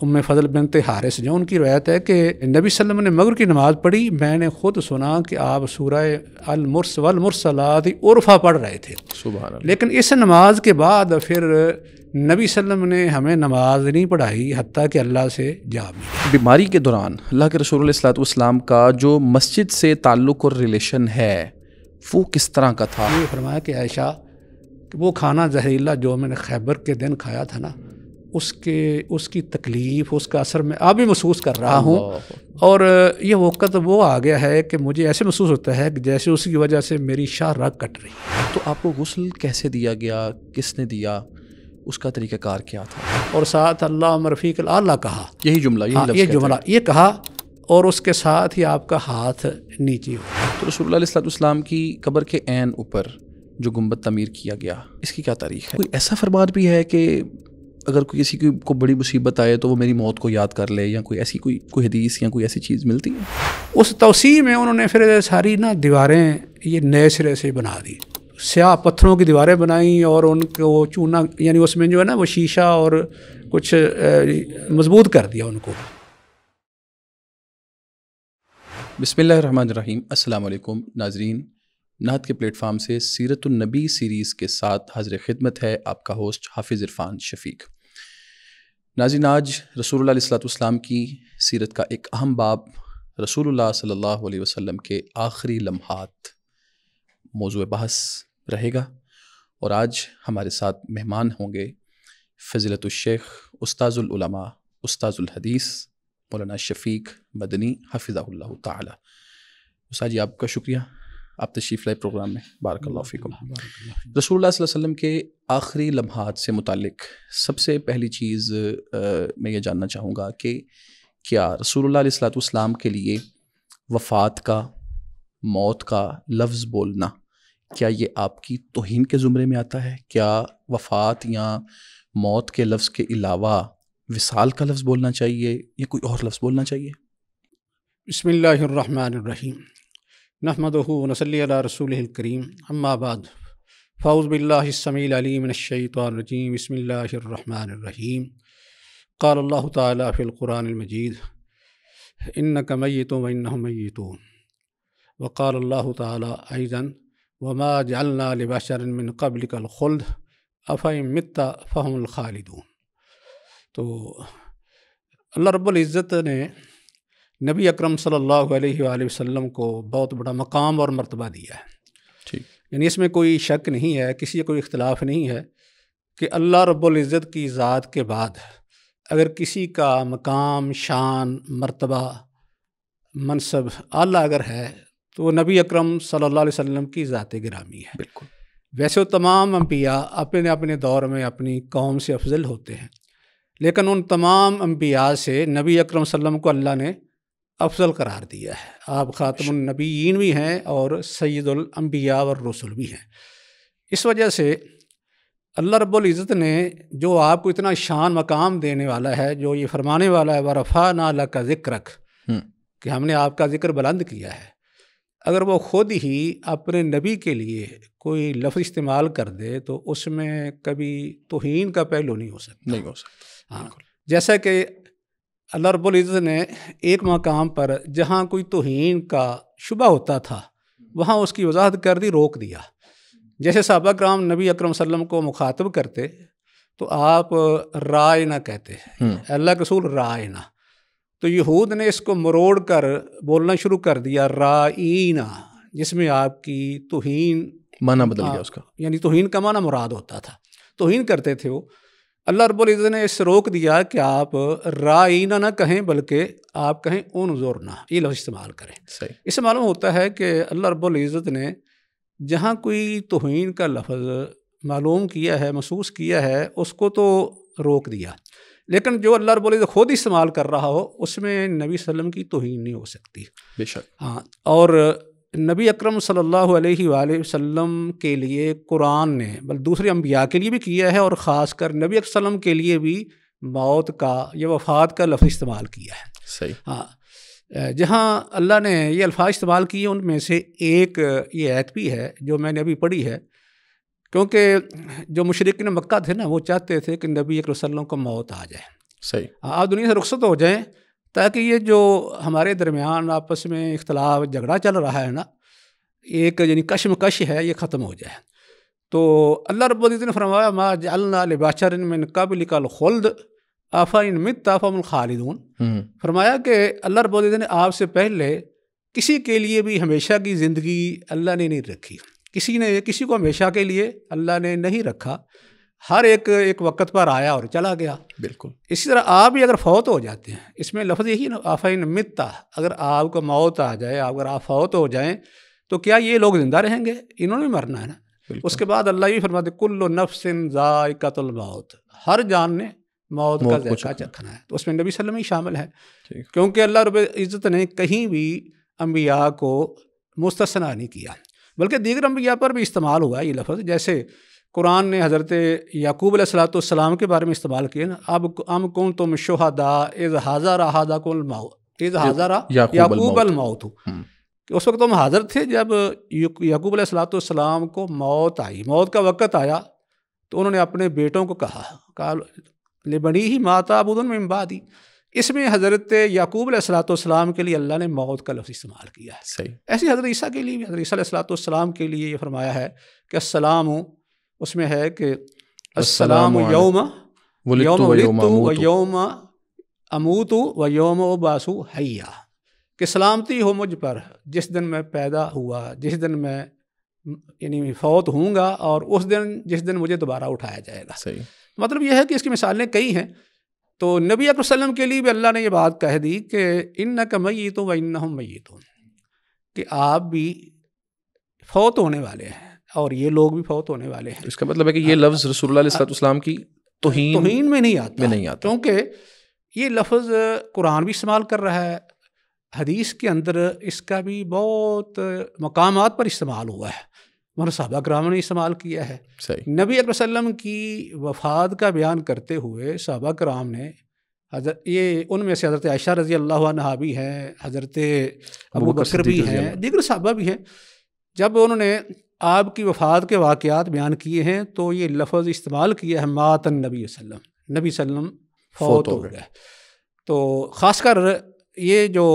ام فضل بنت حارث جو ان کی روایت ہے کہ نبی صلی اللہ علیہ وسلم نے مغرب کی نماز پڑھی، میں نے خود سنا کہ آپ سورہ المرس والمرسلات عرفہ پڑھ رہے تھے، سبحان اللہ۔ لیکن اس نماز کے بعد پھر نبی صلی اللہ علیہ وسلم نے ہمیں نماز نہیں پڑھائی حتیٰ کہ اللہ سے جا ملی۔ بیماری کے دوران اللہ کے رسول علیہ الصلوۃ والسلام کا جو مسجد سے تعلق اور ریلیشن ہے وہ کس طرح کا تھا؟ یہ فرمایا کہ عائشہ کہ وہ کھانا زہریلا جو میں نے خیبر کے دن کھایا تھا نا، اس کی تکلیف، اس کا اثر میں اب بھی محسوس کر رہا ہوں، اور یہ وقت وہ آ گیا ہے کہ مجھے ایسے محسوس ہوتا ہے کہ جیسے اس کی وجہ سے میری شاہ رگ کٹ رہی ہے۔ تو آپ کو غسل کیسے دیا گیا، کس نے دیا، اس کا طریقہ کار کیا تھا؟ اور ساتھ اللہ رفیق الاعلیٰ کہا، یہی جملہ، یہ جملہ یہ کہا، اور اس کے ساتھ ہی آپ کا ہاتھ نیچے ہو۔ تو رسول اللہ علیہ الصلوۃ والسلام کی قبر کے عین اوپر جو گنبد تعمیر کیا گیا، اس کی کیا تاریخ ہے؟ کوئی ایسا فرمان بھی ہے کہ اگر کوئی کسی کو بڑی مصیبت آئے تو وہ میری موت کو یاد کر لے، یا کوئی ایسی کوئی حدیث یا کوئی ایسی چیز ملتی ہے؟ اس توسیع میں انہوں نے پھر ساری دیواریں یہ نئے سرے سے بنا دی، سیاہ پتھروں کی دیواریں بنائیں، اور ان کو چونا یعنی اس میں جو ہے نا وہ شیشہ اور کچھ مضبوط کر دیا ان کو۔ بسم اللہ الرحمن الرحیم۔ السلام علیکم ناظرین، نہت کے پلیٹ فارم سے سیرت النبی سیریز کے ساتھ حاضر خدمت ہے آپ کا ہوسٹ حافظ عرفان شفیق۔ ناظرین، آج رسول اللہ علیہ الصلوۃ والسلام کی سیرت کا ایک اہم باب رسول اللہ صلی اللہ علیہ وسلم کے آخری لمحات موضوع بحث رہے گا، اور آج ہمارے ساتھ مہمان ہوں گے فضیلت الشیخ استاذ العلماء استاذ الحدیث مولانا شفیق مدنی حفظہ اللہ تعالی۔ استاد جی، آپ کا شکریہ، آپ تشریف لائے پروگرام میں، بارک اللہ فیکم۔ رسول اللہ صلی اللہ علیہ وسلم کے آخری لمحات سے متعلق سب سے پہلی چیز میں یہ جاننا چاہوں گا کہ کیا رسول اللہ علیہ الصلوۃ والسلام کے لیے وفات کا، موت کا لفظ بولنا، کیا یہ آپ کی توہین کے زمرے میں آتا ہے؟ کیا وفات یا موت کے لفظ کے علاوہ وصال کا لفظ بولنا چاہیے یا کوئی اور لفظ بولنا چاہیے؟ بسم اللہ الرحمن الرحیم، نحمدہ ونصلی علی رسولہ الکریم، اما بعد، فاعوذ باللہ السمیع العلیم من الشیطان الرجیم، بسم اللہ الرحمن الرحیم۔ قال اللہ تعالی فی القرآن المجید انک میت وانہم میتون، وقال اللہ تعالی ایضا وما جعلنا لبشر من قبلک الخلد افإن مت فہم الخالدون۔ تو اللہ رب العزت نے نبی اکرم صلی اللہ علیہ وآلہ وسلم کو بہت بڑا مقام اور مرتبہ دیا ہے، ٹھیک، یعنی اس میں کوئی شک نہیں ہے، کسی کوئی اختلاف نہیں ہے کہ اللہ رب العزت کی ذات کے بعد اگر کسی کا مقام، شان، مرتبہ، منصب اعلیٰ اگر ہے تو وہ نبی اکرم صلی اللہ علیہ وسلم کی ذات گرامی ہے۔ بالکل، ویسے وہ تمام انبیاء اپنے اپنے دور میں اپنی قوم سے افضل ہوتے ہیں، لیکن ان تمام انبیاء سے نبی اکرم صلی اللہ علیہ وسلم کو اللہ نے افضل قرار دیا ہے۔ آپ خاتم النبیین بھی ہیں اور سید الانبیاء والرسل بھی ہیں۔ اس وجہ سے اللہ رب العزت نے جو آپ کو اتنا شان مقام دینے والا ہے، جو یہ فرمانے والا ہے وَرَفَعْنَا لَكَ ذِكْرَكَ، کہ ہم نے آپ کا ذکر بلند کیا ہے، اگر وہ خود ہی اپنے نبی کے لیے کوئی لفظ استعمال کر دے تو اس میں کبھی توہین کا پہلو نہیں ہو سکتا۔ نہیں ہو سکتا۔ ہاں، جیسا کہ اللہ رب العزت نے ایک مقام پر جہاں کوئی توہین کا شبہ ہوتا تھا وہاں اس کی وضاحت کر دی، روک دیا۔ جیسے صحابہ کرام نبی اکرم صلی اللہ علیہ وسلم کو مخاطب کرتے تو آپ رائنا کہتے ہیں، اللہ کے رسول رائنا، تو یہود نے اس کو مروڑ کر بولنا شروع کر دیا رائینا، جس میں آپ کی توہین معنی بدل گیا اس کا، یعنی توہین کا معنی مراد ہوتا تھا، توہین کرتے تھے وہ۔ اللہ رب العزت نے اس سے روک دیا کہ آپ رائینا نہ کہیں بلکہ آپ کہیں انظرنا، یہ لفظ استعمال کریں۔ صحیح، اس سے معلوم ہوتا ہے کہ اللہ رب العزت نے جہاں کوئی توہین کا لفظ معلوم کیا ہے، محسوس کیا ہے، اس کو تو روک دیا، لیکن جو اللہ رب العزت خود استعمال کر رہا ہو اس میں نبی صلی اللہ علیہ وسلم کی توہین نہیں ہو سکتی۔ بے شک۔ ہاں، اور نبی اکرم صلی اللہ علیہ وآلہ وسلم کے لیے قرآن نے بل دوسرے انبیاء کے لیے بھی کیا ہے، اور خاص کر نبی اکرم صلی اللہ علیہ وسلم کے لیے بھی موت کا یا وفات کا لفظ استعمال کیا ہے۔ صحیح، ہاں، جہاں اللہ نے یہ الفاظ استعمال کیے ان میں سے ایک یہ آیت بھی ہے جو میں نے ابھی پڑھی ہے، کیونکہ جو مشرکین مکہ تھے نا وہ چاہتے تھے کہ نبی اکرم صلی اللہ علیہ وسلم کو موت آ جائے، صحیح. آپ دنیا سے رخصت ہو جائیں تاکہ یہ جو ہمارے درمیان آپس میں اختلاف جھگڑا چل رہا ہے نا، ایک یعنی کشمکش ہے، یہ ختم ہو جائے. تو اللہ رب العزت نے فرمایا ما جعلنا لبشر من قبلک الخلد افإن مت فهم الخالدون. فرمایا کہ اللہ رب العزت نے آپ سے پہلے کسی کے لیے بھی ہمیشہ کی زندگی اللہ نے نہیں رکھی. کسی کو ہمیشہ کے لیے اللہ نے نہیں رکھا. ہر ایک وقت پر آیا اور چلا گیا. بالکل. اسی طرح آپ بھی اگر فوت ہو جاتے ہیں، اس میں لفظ یہی نا افإن مت، اگر آپ کو موت آ جائے، اگر آپ فوت ہو جائیں تو کیا یہ لوگ زندہ رہیں گے؟ انہوں نے مرنا ہے نا. اس کے بعد اللہ یہ فرماتے کل نفس ذائقۃ الموت، ہر جان نے موت کا ذائقہ چکھنا ہے. تو اس میں نبی صلی اللہ علیہ وسلم ہی شامل ہے، کیونکہ اللہ رب العزت نے کہیں بھی انبیاء کو مستثنیٰ نہیں کیا، بلکہ دیگر انبیاء پر بھی استعمال ہوا یہ لفظ. جیسے قرآن نے حضرت یعقوب علیہ السلام کے بارے میں استعمال کیا نا، اب ام کنتم شہداء اذ حضر احدکم الموت اذ حضر یعقوب الموت. کہ اس وقت ہم حاضر تھے جب یعقوب علیہ السلام کو موت آئی، موت کا وقت آیا تو انہوں نے اپنے بیٹوں کو کہا لبنیہ ما تعبدون من بعدی. اس میں حضرت یعقوب علیہ السلام کے لیے اللہ نے موت کا لفظ استعمال کیا ہے. صحیح. ایسے حضرت عیسیٰ کے لیے بھی، حضرت عیسیٰ علیہ السلام کے لیے یہ فرمایا ہے کہ السلام، اس میں ہے کہ السلام یوم ولدت و یوم اموت و یوم ابعث حیا، کہ سلامتی ہو مجھ پر جس دن میں پیدا ہوا، جس دن میں یعنی فوت ہوں گا، اور اس دن جس دن مجھے دوبارہ اٹھایا جائے گا. صحیح. مطلب یہ ہے کہ اس کی مثالیں کئی ہیں. تو نبی اکرم صلی اللہ علیہ وسلم کے لیے بھی اللہ نے یہ بات کہہ دی کہ انک میت و انہم میتون، کہ آپ بھی فوت ہونے والے ہیں اور یہ لوگ بھی فوت ہونے والے ہیں. اس کا مطلب ہے کہ یہ لفظ رسول اللہ علیہ السلام کی توہین میں نہیں آتا، کیونکہ یہ لفظ قرآن بھی استعمال کر رہا ہے، حدیث کے اندر اس کا بھی بہت مقامات پر استعمال ہوا ہے، مگر صحابہ کرام نے استعمال کیا ہے. صحیح. نبی اکرم صلی اللہ علیہ وسلم کی وفات کا بیان کرتے ہوئے صحابہ کرام نے یہ ان میں سے حضرت عائشہ رضی اللہ عنہا بھی ہیں، حضرت ابو بکر بھی ہیں، دیگر صحابہ بھی ہیں. جب انہوں نے آپ کی وفات کے واقعات بیان کیے ہیں تو یہ لفظ استعمال کیا ہے مات النبی صلی اللہ علیہ وسلم، نبی صلی اللہ علیہ وسلم فوت ہو گئے. تو خاص کر یہ جو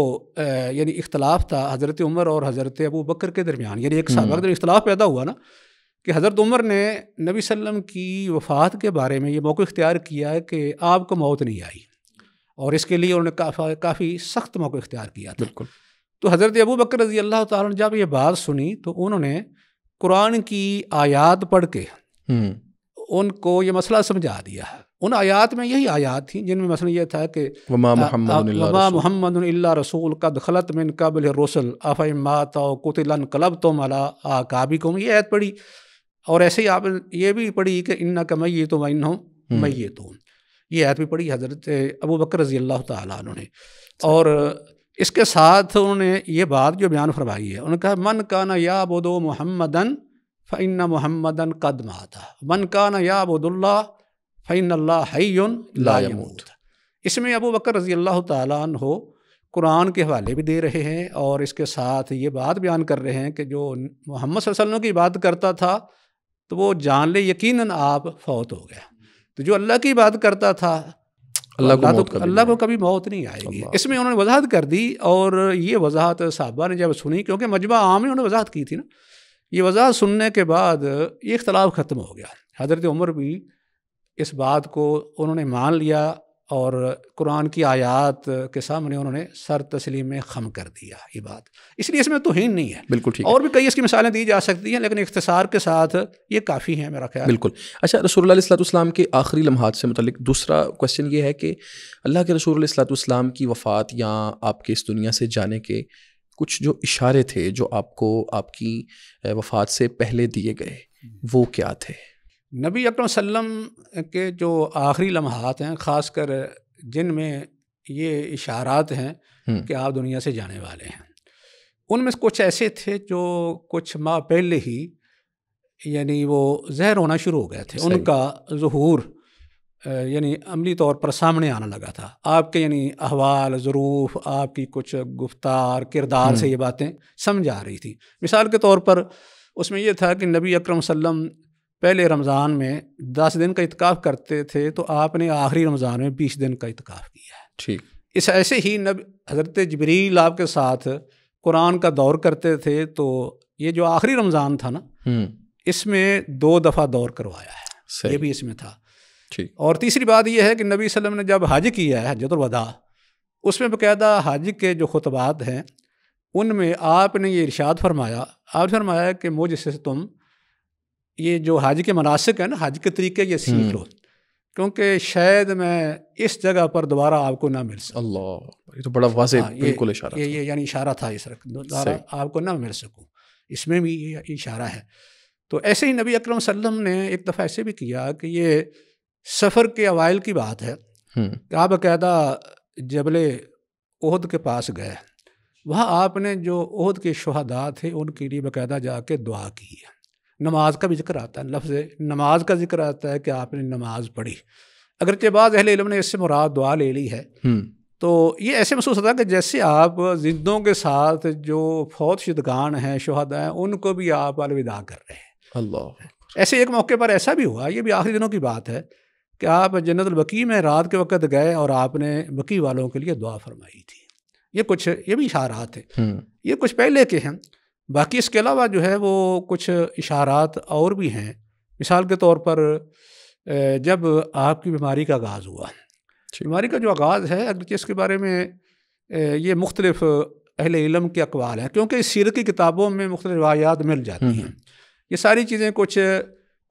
یعنی اختلاف تھا حضرت عمر اور حضرت ابو بکر کے درمیان، یعنی ایک صحابہ کے اختلاف پیدا ہوا نا، کہ حضرت عمر نے نبی صلی اللہ علیہ وسلم کی وفات کے بارے میں یہ موقع اختیار کیا ہے کہ آپ کو موت نہیں آئی، اور اس کے لیے انہوں نے کافی سخت موقع اختیار کیا تھا. بالکل. تو حضرت ابو بکر رضی اللہ تعالیٰ نے جب یہ بات سنی تو انہوں نے قرآن کی آیات پڑھ کے ان کو یہ مسئلہ سمجھا دیا. ان آیات میں یہی آیات تھیں جن میں مثلا یہ تھا کہ وما محمد الا رسول قد خلت من قبل الرسل افإن مات او قتل انقلبتم علی اعقابکم، یہ آیت پڑھی. اور ایسے ہی آپ یہ بھی پڑھی کہ انک میت و انہم میتون، یہ آیت بھی پڑھی حضرت ابو بکر رضی اللہ تعالیٰ عنہ نے. اور اس کے ساتھ انہوں نے یہ بات جو بیان فرمائی ہے، انہوں نے کہا من کان یعبد محمدا فإن محمدا قد مات من کان یعبد اللہ فإن اللہ حی لا یموت. اس میں ابو بکر رضی اللہ تعالیٰ عنہ قرآن کے حوالے بھی دے رہے ہیں اور اس کے ساتھ یہ بات بیان کر رہے ہیں کہ جو محمد صلی اللہ علیہ وسلم کی بات کرتا تھا تو وہ جان لے یقیناً آپ فوت ہو گئے. تو جو اللہ کی بات کرتا تھا اللہ کو کبھی موت نہیں آئے گی. اس میں انہوں نے وضاحت کر دی، اور یہ وضاحت صحابہ نے جب سنی، کیونکہ مجمع عام میں انہوں نے وضاحت کی تھی نا، یہ وضاحت سننے کے بعد یہ اختلاف ختم ہو گیا. حضرت عمر بھی اس بات کو انہوں نے مان لیا اور قرآن کی آیات کے سامنے انہوں نے سر تسلیم میں خم کر دیا یہ بات. اس لیے اس میں توہین نہیں ہے. بالکل ٹھیک. اور بھی کئی اس کی مثالیں دی جا سکتی ہیں، لیکن اختصار کے ساتھ یہ کافی ہیں میرا خیال. بالکل. اچھا، رسول اللہ علیہ السلام کے آخری لمحات سے متعلق دوسرا کوشچن یہ ہے کہ اللہ کے رسول علیہ السلام کی وفات یا آپ کے اس دنیا سے جانے کے کچھ جو اشارے تھے جو آپ کو آپ کی وفات سے پہلے دیے گئے، وہ کیا تھے؟ نبی اکرم صلی اللہ علیہ وسلم کے جو آخری لمحات ہیں، خاص کر جن میں یہ اشارات ہیں کہ آپ دنیا سے جانے والے ہیں، ان میں کچھ ایسے تھے جو کچھ ماہ پہلے ہی یعنی وہ ظاہر ہونا شروع ہو گئے تھے. ان کا ظہور یعنی عملی طور پر سامنے آنے لگا تھا. آپ کے یعنی احوال، ظروف، آپ کی کچھ گفتار، کردار سے یہ باتیں سمجھ آ رہی تھی. مثال کے طور پر اس میں یہ تھا کہ نبی اکرم صلی اللہ علیہ وسلم پہلے رمضان میں 10 دن کا اعتکاف کرتے تھے تو آپ نے آخری رمضان میں 20 دن کا اعتکاف کیا ہے. ٹھیک. اس ایسے ہی حضرت جبریل آپ کے ساتھ قرآن کا دور کرتے تھے، تو یہ جو آخری رمضان تھا نا، اس میں 2 دفعہ دور کروایا ہے، یہ بھی اس میں تھا. ٹھیک. اور تیسری بات یہ ہے کہ نبی صلی اللہ علیہ وسلم نے جب حج کیا ہے، حجۃ الوداع، اس میں باقاعدہ حج کے جو خطبات ہیں ان میں آپ نے یہ ارشاد فرمایا، آپ نے فرمایا کہ مجھ سے تم یہ جو حج کے مناسک ہیں نا، حج کے طریقے یہ سیکھ لو، کیونکہ شاید میں اس جگہ پر دوبارہ آپ کو نہ مل سکوں. اللہ، یہ تو بڑا واضح بالکل اشارہ تھا. یہ یعنی اشارہ تھا اس دوبارہ آپ کو نہ مل سکوں، اس میں بھی یہ اشارہ ہے. تو ایسے ہی نبی اکرم صلی اللہ علیہ وسلم نے ایک دفعہ ایسے بھی کیا کہ یہ سفر کے اوائل کی بات ہے کہ آپ باقاعدہ جبل احد کے پاس گئے، وہاں آپ نے جو احد کے شہداء تھے ان کے لیے باقاعدہ جا کے دعا کی ہے. نماز کا بھی ذکر آتا ہے، لفظ نماز کا ذکر آتا ہے کہ آپ نے نماز پڑھی. اگرچہ بعض اہل علم نے اس سے مراد دعا لے لی ہے، تو یہ ایسے محسوس ہوتا ہے کہ جیسے آپ زندوں کے ساتھ جو فوت شدگان ہیں، شہداء ہیں، ان کو بھی آپ الوداع کر رہے ہیں. اللہ. ایسے ایک موقع پر ایسا بھی ہوا، یہ بھی آخری دنوں کی بات ہے، کہ آپ جنت البقیع میں رات کے وقت گئے اور آپ نے بقیع والوں کے لیے دعا فرمائی تھی. یہ بھی اشارات ہیں، یہ کچھ پہلے کے ہیں. باقی اس کے علاوہ جو ہے وہ کچھ اشارات اور بھی ہیں. مثال کے طور پر جب آپ کی بیماری کا آغاز ہوا، بیماری کا جو آغاز ہے، اگرچہ اس کے بارے میں یہ مختلف اہل علم کے اقوال ہیں، کیونکہ اس سیرت کی کتابوں میں مختلف روایات مل جاتی ہیں. یہ ساری چیزیں کچھ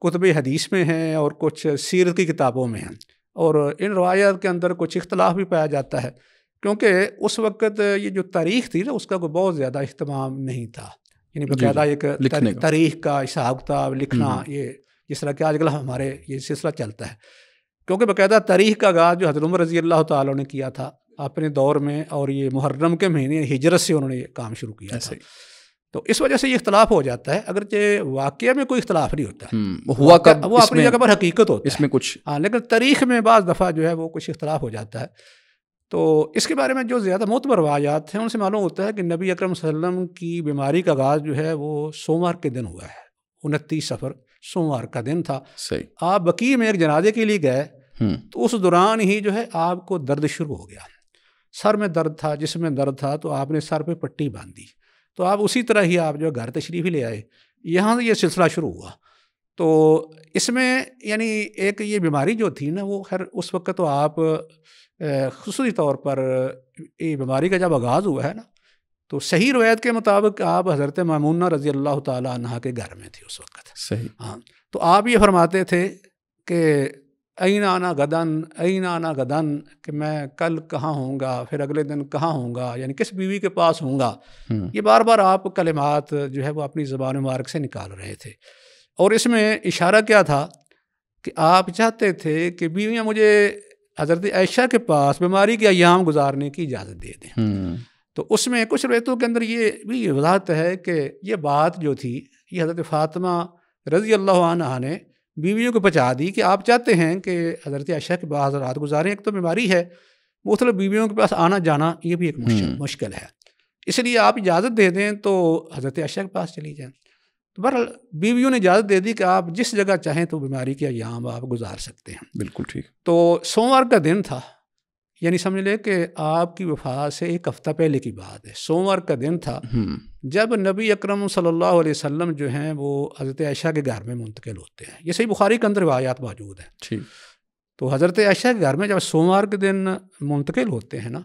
کتب حدیث میں ہیں اور کچھ سیرت کی کتابوں میں ہیں، اور ان روایات کے اندر کچھ اختلاف بھی پایا جاتا ہے، کیونکہ اس وقت یہ جو تاریخ تھی نا، اس کا کوئی بہت زیادہ اہتمام نہیں تھا. یعنی باقاعدہ ایک تاریخ کا حساب کتاب لکھنا، یہ جس طرح کہ آج کل ہمارے یہ سلسلہ چلتا ہے، کیونکہ باقاعدہ تاریخ کا آغاز جو حضرت عمر رضی اللہ تعالیٰ نے کیا تھا اپنے دور میں، اور یہ محرم کے مہینے ہجرت سے انہوں نے یہ کام شروع کیا تھا. تو اس وجہ سے یہ اختلاف ہو جاتا ہے، اگرچہ واقعہ میں کوئی اختلاف نہیں ہوتا ہے، وہ اپنی جگہ پر حقیقت ہوتا ہے اس میں کچھ، لیکن تاریخ میں بعض دفعہ جو ہے وہ کچھ اختلاف ہو جاتا ہے. تو اس کے بارے میں جو زیادہ معتبر روایات ہیں ان سے معلوم ہوتا ہے کہ نبی اکرم صلی اللہ علیہ وسلم کی بیماری کا آغاز جو ہے وہ سوموار کے دن ہوا ہے. 29 صفر سوموار کا دن تھا. آپ بقیع میں ایک جنازے کے لیے گئے، تو اس دوران ہی جو ہے آپ کو درد شروع ہو گیا، سر میں درد تھا، جسم میں درد تھا، تو آپ نے سر پہ پٹی باندھی. تو آپ اسی طرح ہی آپ جو گھر تشریف ہی لے آئے، یہاں سے یہ سلسلہ شروع ہوا. تو اس میں یعنی ایک یہ بیماری جو تھی نا، وہ خیر اس وقت تو آپ خصوصی طور پر یہ بیماری کا جب آغاز ہوا ہے نا، تو صحیح روایت کے مطابق آپ حضرت میمونہ رضی اللہ تعالیٰ عنہا کے گھر میں تھے اس وقت. صحیح. ہاں، تو آپ یہ فرماتے تھے کہ این آنا غدن، کہ میں کل کہاں ہوں گا، پھر اگلے دن کہاں ہوں گا، یعنی کس بیوی کے پاس ہوں گا. یہ بار بار آپ کلمات جو ہے وہ اپنی زبان مبارک سے نکال رہے تھے. اور اس میں اشارہ کیا تھا کہ آپ چاہتے تھے کہ بیویاں مجھے حضرت عائشہ کے پاس بیماری کے ایام گزارنے کی اجازت دے دیں. تو اس میں کچھ روایتوں کے اندر یہ بھی وضاحت ہے کہ یہ بات جو تھی یہ حضرت فاطمہ رضی اللہ عنہا نے بیویوں کو پہنچا دی کہ آپ چاہتے ہیں کہ حضرت عائشہ کے پاس رات گزاریں. ایک تو بیماری ہے، مختلف بیویوں کے پاس آنا جانا یہ بھی ایک مشکل ہے، اس لیے آپ اجازت دے دیں تو حضرت عائشہ کے پاس چلی جائیں. تو بہرحال بیویوں نے اجازت دے دی کہ آپ جس جگہ چاہیں تو بیماری کے ایام آپ گزار سکتے ہیں. بالکل ٹھیک. تو سوموار کا دن تھا، یعنی سمجھ لے کہ آپ کی وفات سے ایک ہفتہ پہلے کی بات ہے. سوموار کا دن تھا جب نبی اکرم صلی اللہ علیہ وسلم جو ہیں وہ حضرت عائشہ کے گھر میں منتقل ہوتے ہیں. یہ صحیح بخاری کے اندر روایات موجود ہیں. ٹھیک. تو حضرت عائشہ کے گھر میں جب سوموار کے دن منتقل ہوتے ہیں نا،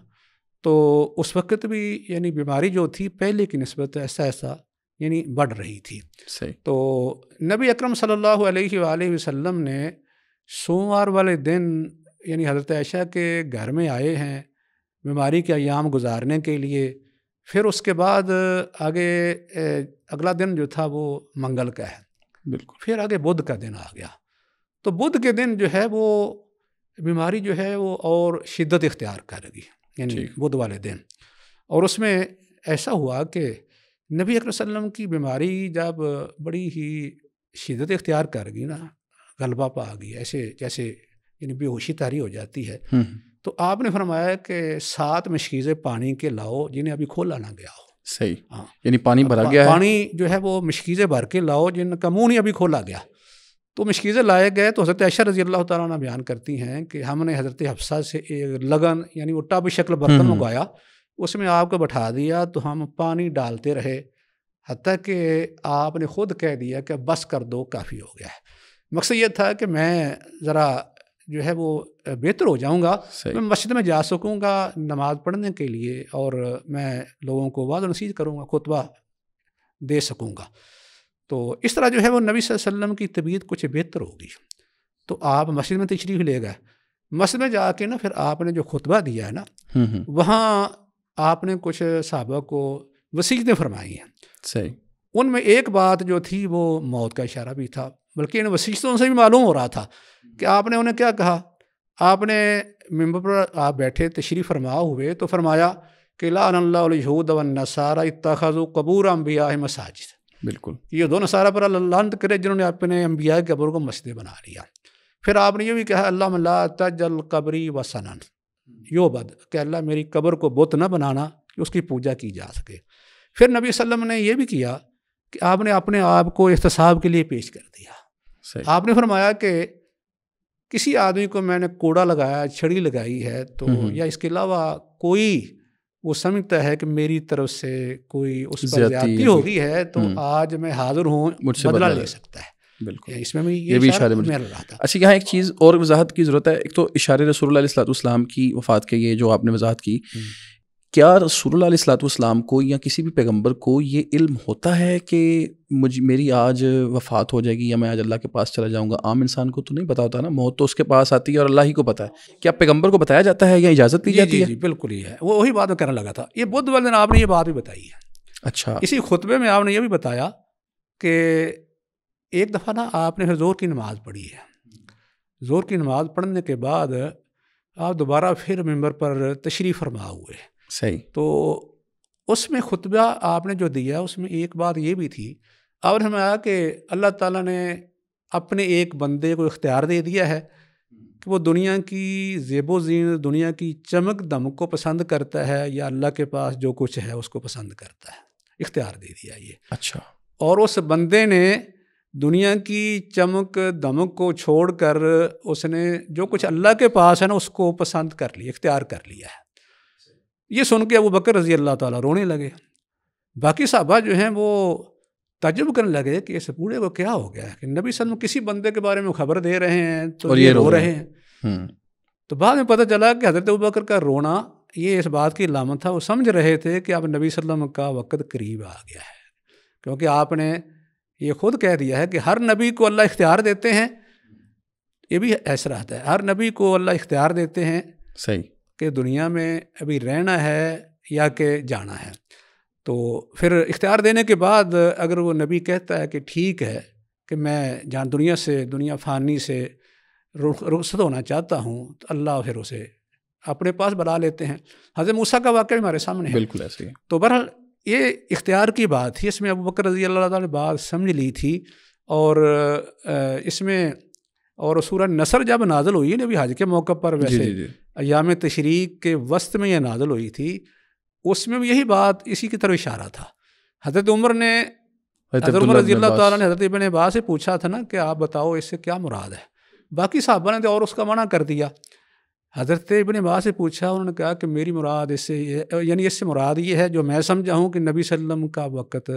تو اس وقت بھی یعنی بیماری جو تھی پہلے کی نسبت ایسا یعنی بڑھ رہی تھی. صحیح. تو نبی اکرم صلی اللہ علیہ وآلہ وسلم نے سوموار والے دن یعنی حضرت عائشہ کے گھر میں آئے ہیں بیماری کے ایام گزارنے کے لیے. پھر اس کے بعد آگے اگلا دن جو تھا وہ منگل کا ہے. بالکل. پھر آگے بدھ کا دن آ گیا. تو بدھ کے دن جو ہے وہ بیماری جو ہے وہ اور شدت اختیار کر گئی، یعنی بدھ والے دن. اور اس میں ایسا ہوا کہ نبی اکرم صلی اللہ علیہ وسلم کی بیماری جب بڑی ہی شدت اختیار کر گئی نا، غلبہ پا گئی، ایسے جیسے یعنی بے ہوشی طاری ہو جاتی ہے. تو آپ نے فرمایا کہ 7 مشکیزیں پانی کے لاؤ جنہیں ابھی کھولا نہ گیا ہو. صحیح. ہاں، یعنی پانی بھرا گیا ہے، پانی جو ہے وہ مشکیزیں بھر کے لاؤ جن کا منہ نہیں ابھی کھولا گیا. تو مشکیزیں لائے گئے تو حضرت عائشہ رضی اللہ تعالیٰ عنہ بیان کرتی ہیں کہ ہم نے حضرت حفصہ سے ایک لگن یعنی وہ ٹب شکل برتن منگوایا، اس میں آپ کو بٹھا دیا تو ہم پانی ڈالتے رہے حتیٰ کہ آپ نے خود کہہ دیا کہ بس کر دو، کافی ہو گیا ہے۔ مقصد یہ تھا کہ میں ذرا جو ہے وہ بہتر ہو جاؤں گا، میں مسجد میں جا سکوں گا نماز پڑھنے کے لیے، اور میں لوگوں کو واعظ و نصیحت کروں گا، خطبہ دے سکوں گا۔ تو اس طرح جو ہے وہ نبی صلی اللہ علیہ وسلم کی طبیعت کچھ بہتر ہوگی، تو آپ مسجد میں تشریف لے گئے۔ مسجد میں جا کے نا پھر آپ نے جو خطبہ دیا ہے نا، وہاں آپ نے کچھ صحابہ کو وصیتیں فرمائی ہیں۔ صحیح۔ ان میں ایک بات جو تھی وہ موت کا اشارہ بھی تھا، بلکہ ان وصیتوں سے بھی معلوم ہو رہا تھا کہ آپ نے انہیں کیا کہا۔ آپ نے ممبر پر آپ بیٹھے تشریف فرما ہوئے تو فرمایا کہ لعن اللہ الیہود والنصارى اتخذوا قبور انبیاء مساجد۔ بالکل، یہ دو نصارہ پر اللہ لعنت کرے جنہوں نے اپنے انبیاء کے قبروں کو مسجد بنا لیا۔ پھر آپ نے یہ بھی کہا اللہم لا تجعل قبری وثنا یعبد، کہ اللہ میری قبر کو بت نہ بنانا کہ اس کی پوجا کی جا سکے۔ پھر نبی صلی اللہ علیہ وسلم نے یہ بھی کیا کہ آپ نے اپنے آپ کو احتساب کے لیے پیش کر دیا۔ آپ نے فرمایا کہ کسی آدمی کو میں نے کوڑا لگایا، چھڑی لگائی ہے، تو یا اس کے علاوہ کوئی وہ سمجھتا ہے کہ میری طرف سے کوئی اس پر زیادتی ہو گئی ہے، تو آج میں حاضر ہوں، بدلہ لے سکتا ہے۔ بالکل، اس میں یہ بھی اشارے میں رہا تھا۔ اچھا، یہاں ایک چیز اور وضاحت کی ضرورت ہے۔ ایک تو اشارے رسول اللہ علیہ السلام کی وفات کے، یہ جو آپ نے وضاحت کی، کیا رسول اللہ علیہ السلام کو یا کسی بھی پیغمبر کو یہ علم ہوتا ہے کہ میری آج وفات ہو جائے گی یا میں آج اللہ کے پاس چلا جاؤں گا؟ عام انسان کو تو نہیں پتا ہوتا نا، موت تو اس کے پاس آتی ہے اور اللہ ہی کو پتا ہے۔ کیا پیغمبر کو بتایا جاتا ہے یا اجازت دی جاتی ہے؟ جی بالکل ہی ہے، وہی بات میں کرنے لگا تھا۔ یہ بدھ والے دن آپ نے یہ بات بھی بتائی ہے۔ اچھا، اسی خطبے میں آپ نے یہ بھی بتایا کہ ایک دفعہ نا آپ نے زور کی نماز پڑھی ہے، زور کی نماز پڑھنے کے بعد آپ دوبارہ پھر ممبر پر تشریف فرما ہوئے۔ صحیح۔ تو اس میں خطبہ آپ نے جو دیا اس میں ایک بات یہ بھی تھی، اور ہمیں آیا کہ اللہ تعالیٰ نے اپنے ایک بندے کو اختیار دے دیا ہے کہ وہ دنیا کی زیب و زینت، دنیا کی چمک دمک کو پسند کرتا ہے یا اللہ کے پاس جو کچھ ہے اس کو پسند کرتا ہے، اختیار دے دیا یہ۔ اچھا، اور اس بندے نے دنیا کی چمک دمک کو چھوڑ کر اس نے جو کچھ اللہ کے پاس ہے نا اس کو پسند کر لیا، اختیار کر لیا ہے۔ یہ سن کے ابو بکر رضی اللہ تعالیٰ رونے لگے، باقی صحابہ جو ہیں وہ تعجب کرنے لگے کہ اس بوڑھے کو کیا ہو گیا ہے کہ نبی صلی اللہ علیہ وسلم کسی بندے کے بارے میں خبر دے رہے ہیں تو یہ رو رہے ہیں۔ تو بعد میں پتہ چلا کہ حضرت ابو بکر کا رونا یہ اس بات کی علامت تھا، وہ سمجھ رہے تھے کہ اب نبی صلی اللہ علیہ وسلم کا وقت قریب آ گیا ہے، کیونکہ آپ نے یہ خود کہہ دیا ہے کہ ہر نبی کو اللہ اختیار دیتے ہیں۔ یہ بھی ایسا رہتا ہے، ہر نبی کو اللہ اختیار دیتے ہیں صحیح، کہ دنیا میں ابھی رہنا ہے یا کہ جانا ہے۔ تو پھر اختیار دینے کے بعد اگر وہ نبی کہتا ہے کہ ٹھیک ہے کہ میں جان دنیا فانی سے رخصت ہونا چاہتا ہوں، تو اللہ پھر اسے اپنے پاس بلا لیتے ہیں۔ حضرت موسیٰ کا واقعہ ہمارے سامنے ہے۔ بالکل ایسے ہی۔ تو بہرحال یہ اختیار کی بات تھی، اس میں ابو بکر رضی اللہ تعالیٰ نے بات سمجھ لی تھی، اور اس میں اور سورہ نصر جب نازل ہوئی ہے نبی حج کے موقع پر، ویسے ایام تشریق کے وسط میں یہ نازل ہوئی تھی، اس میں بھی یہی بات اسی کی طرف اشارہ تھا۔ حضرت عمر رضی اللہ تعالیٰ نے حضرت ابن عباس سے پوچھا تھا نا کہ آپ بتاؤ اس سے کیا مراد ہے، باقی صحابہ نے تو اور اس کا منع کر دیا۔ حضرت ابن عباس سے پوچھا، انہوں نے کہا کہ میری مراد اس سے یعنی اس سے مراد یہ ہے جو میں سمجھا ہوں کہ نبی صلی اللہ علیہ وسلم کا وقت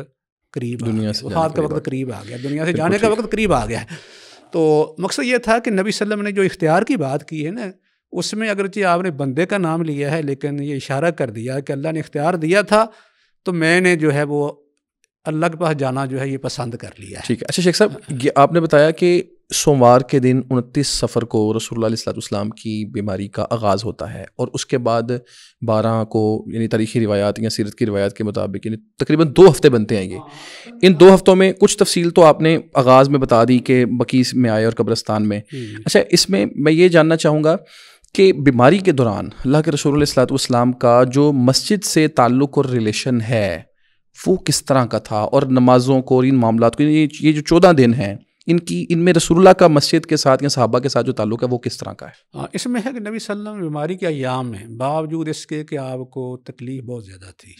قریب آ گیا، وفات کا وقت قریب آ گیا، دنیا سے جانے کا وقت قریب آ گیا ہے۔ تو مقصد یہ تھا کہ نبی صلی اللہ علیہ وسلم نے جو اختیار کی بات کی ہے نا، اس میں اگرچہ آپ نے بندے کا نام لیا ہے لیکن یہ اشارہ کر دیا کہ اللہ نے اختیار دیا تھا تو میں نے جو ہے وہ اللہ کے پاس جانا جو ہے یہ پسند کر لیا ہے۔ ٹھیک ہے۔ اچھا شیخ صاحب، یہ آپ نے بتایا کہ سوموار کے دن 29 صفر کو رسول اللہ علیہ السلام کی بیماری کا آغاز ہوتا ہے، اور اس کے بعد 12 کو یعنی تاریخی روایات یا سیرت کی روایات کے مطابق یعنی تقریباً 2 ہفتے بنتے ہیں۔ یہ ان 2 ہفتوں میں کچھ تفصیل تو آپ نے آغاز میں بتا دی کہ بقیع میں آئے اور قبرستان میں۔ اچھا، اس میں میں یہ جاننا چاہوں گا کہ بیماری کے دوران اللہ کے رسول علیہ السلام کا جو مسجد سے تعلق اور ریلیشن ہے وہ کس طرح کا تھا، اور نمازوں کو اور ان معاملات کو، یہ جو 14 دن ہیں ان میں رسول اللہ کا مسجد کے ساتھ یا صحابہ کے ساتھ جو تعلق ہے وہ کس طرح کا ہے؟ اس میں ہے کہ نبی صلی اللہ علیہ وسلم بیماری کے ایام میں باوجود اس کے کہ آپ کو تکلیف بہت زیادہ تھی،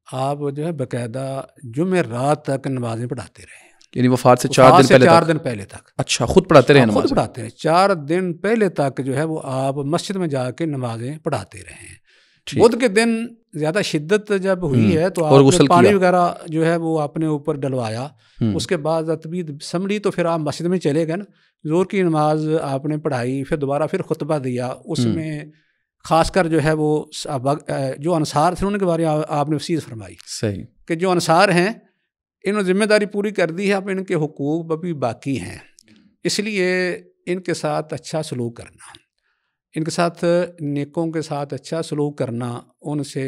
آپ جو ہے باقاعدہ جمعہ رات تک نمازیں پڑھاتے رہے۔ یعنی وفات سے 4 دن پہلے تک اچھا خود پڑھاتے رہے نماز؟ خود پڑھاتے رہے 4 دن پہلے تک جو ہے وہ آپ مسجد میں جا کے نمازیں پڑھاتے رہے ہیں۔ بدھ کے دن زیادہ شدت جب ہوئی ہے تو آپ نے پانی وغیرہ جو ہے وہ اپنے اوپر ڈلوایا، اس کے بعد طبیعت سنبھلی تو پھر آپ مسجد میں چلے گئے نا، ظہر کی نماز آپ نے پڑھائی، پھر دوبارہ پھر خطبہ دیا، اس میں خاص کر جو ہے وہ جو انصار تھے ان کے بارے میں آپ نے وصیت فرمائی صحیح کہ جو انصار ہیں انہوں نے ذمہ داری پوری کر دی ہے، اب ان کے حقوق ابھی باقی ہیں، اس لیے ان کے ساتھ اچھا سلوک کرنا، ان کے ساتھ نیکوں کے ساتھ اچھا سلوک کرنا، ان سے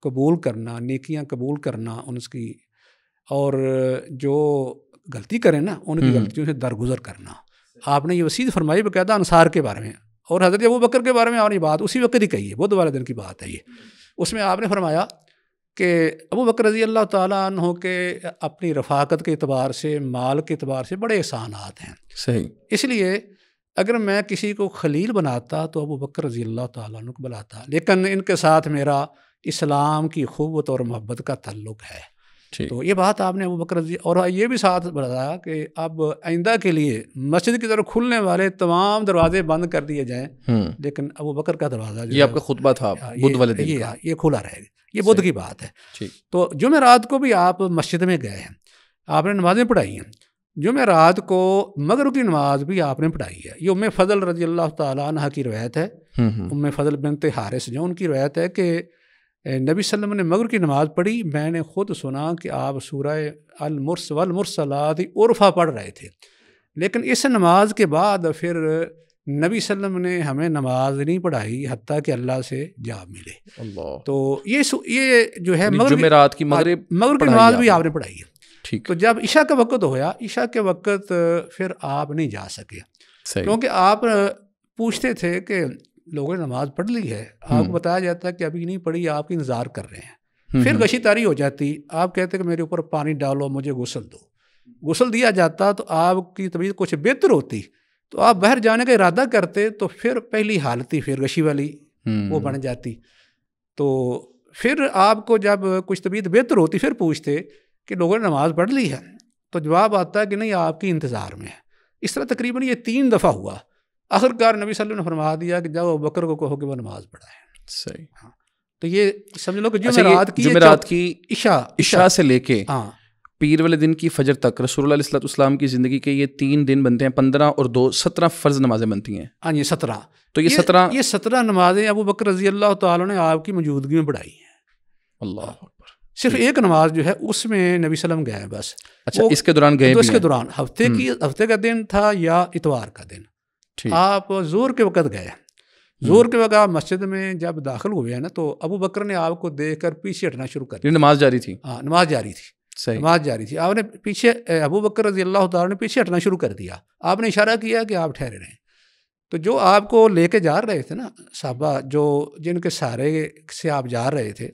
قبول کرنا، نیکیاں قبول کرنا ان کی، اور جو غلطی کریں نا ان کی غلطیوں سے درگزر کرنا۔ آپ نے یہ وصیت فرمائی باقاعدہ انصار کے بارے میں، اور حضرت ابوبکر کے بارے میں آپ نے بات اسی وقت ہی کہی ہے، بدھ والے دن کی بات ہے یہ۔ اس میں آپ نے فرمایا کہ ابوبکر رضی اللہ تعالیٰ عنہ کے اپنی رفاقت کے اعتبار سے، مال کے اعتبار سے بڑے احسانات ہیں، صحیح، اس لیے اگر میں کسی کو خلیل بناتا تو ابوبکر رضی اللہ تعالیٰ عنہ کو بلاتا، لیکن ان کے ساتھ میرا اسلام کی قوت اور محبت کا تعلق ہے۔ تو یہ بات آپ نے ابوبکر رضی، اور یہ بھی ساتھ بتایا کہ اب آئندہ کے لیے مسجد کی طرف کھلنے والے تمام دروازے بند کر دیے جائیں، لیکن ابوبکر کا دروازہ یہ آپ کا خطبہ تھا بدھ والے دن کا، یہ کھلا رہے گا، یہ بدھ کی بات ہے۔ تو جمعرات کو بھی آپ مسجد میں گئے ہیں، آپ نے نمازیں پڑھائی ہیں، جمعرات کو مغرب کی نماز بھی آپ نے پڑھائی ہے۔ یہ ام فضل رضی اللہ تعالیٰ عنہ کی روایت ہے، ام فضل بنت حارث جو ان کی روایت ہے کہ نبی صلی اللہ علیہ وسلم نے مغرب کی نماز پڑھی، میں نے خود سنا کہ آپ سورہ والمرسلات عرفہ پڑھ رہے تھے، لیکن اس نماز کے بعد پھر نبی صلی اللہ علیہ وسلم نے ہمیں نماز نہیں پڑھائی حتیٰ کہ اللہ سے جواب ملے۔ اللہ، تو یہ جو ہے جمعرات کی مغرب کی نماز بھی آپ نے پڑھائی ہے۔ تو جب عشاء کا وقت ہویا، عشاء کے وقت پھر آپ نہیں جا سکے، کیونکہ آپ پوچھتے تھے کہ لوگوں نے نماز پڑھ لی ہے، آپ کو بتایا جاتا ہے کہ ابھی نہیں پڑھی، آپ کی انتظار کر رہے ہیں، پھر غشی طاری ہو جاتی، آپ کہتے کہ میرے اوپر پانی ڈالو، مجھے غسل دو، غسل دیا جاتا تو آپ کی طبیعت کچھ بہتر ہوتی، تو آپ باہر جانے کا ارادہ کرتے، تو پھر پہلی حالت ہی پھر غشی والی وہ بن جاتی، تو پھر آپ کو جب کچھ طبیعت بہتر ہوتی پھر پوچھتے کہ لوگوں نے نماز پڑھ لی ہے، تو جواب آتا ہے کہ نہیں آپ کی انتظار میں ہے۔ اس طرح تقریباً یہ 3 دفعہ ہوا، آخرکار نبی صلی اللہ علیہ وسلم نے فرما دیا کہ جب ابوبکر کو کہو کہ وہ نماز پڑھائے۔ صحیح، ہاں، تو یہ سمجھ لو کہ جمعرات کی عشاء سے لے کے ہاں پیر والے دن کی فجر تک رسول اللہ علیہ السلام کی زندگی کے یہ 3 دن بنتے ہیں، 15 اور 2 17 فرض نمازیں بنتی ہیں۔ ہاں یہ 17، تو یہ 17 نمازیں ابوبکر رضی اللہ تعالیٰ نے آپ کی موجودگی میں پڑھائی ہیں۔ اللہ اکبر، صرف ایک نماز جو ہے اس میں نبی صلی اللہ علیہ وسلم گئے بس۔ اچھا، اس کے دوران گئے؟ اس کے دوران ہفتے کا دن تھا یا اتوار کا دن، آپ ظہر کے وقت گئے، ظہر کے وقت آپ مسجد میں جب داخل ہوئے ہیں نا تو ابوبکر نے آپ کو دیکھ کر پیچھے ہٹنا شروع کر دیا۔ نماز جاری تھی؟ ہاں نماز جاری تھی، نماز جاری تھی، آپ نے پیچھے، ابوبکر رضی اللہ تعالیٰ نے پیچھے ہٹنا شروع کر دیا، آپ نے اشارہ کیا کہ آپ ٹھہرے رہیں۔ تو جو آپ کو لے کے جا رہے تھے نا صحابہ، جو جن کے سہارے سے آپ جا رہے تھے،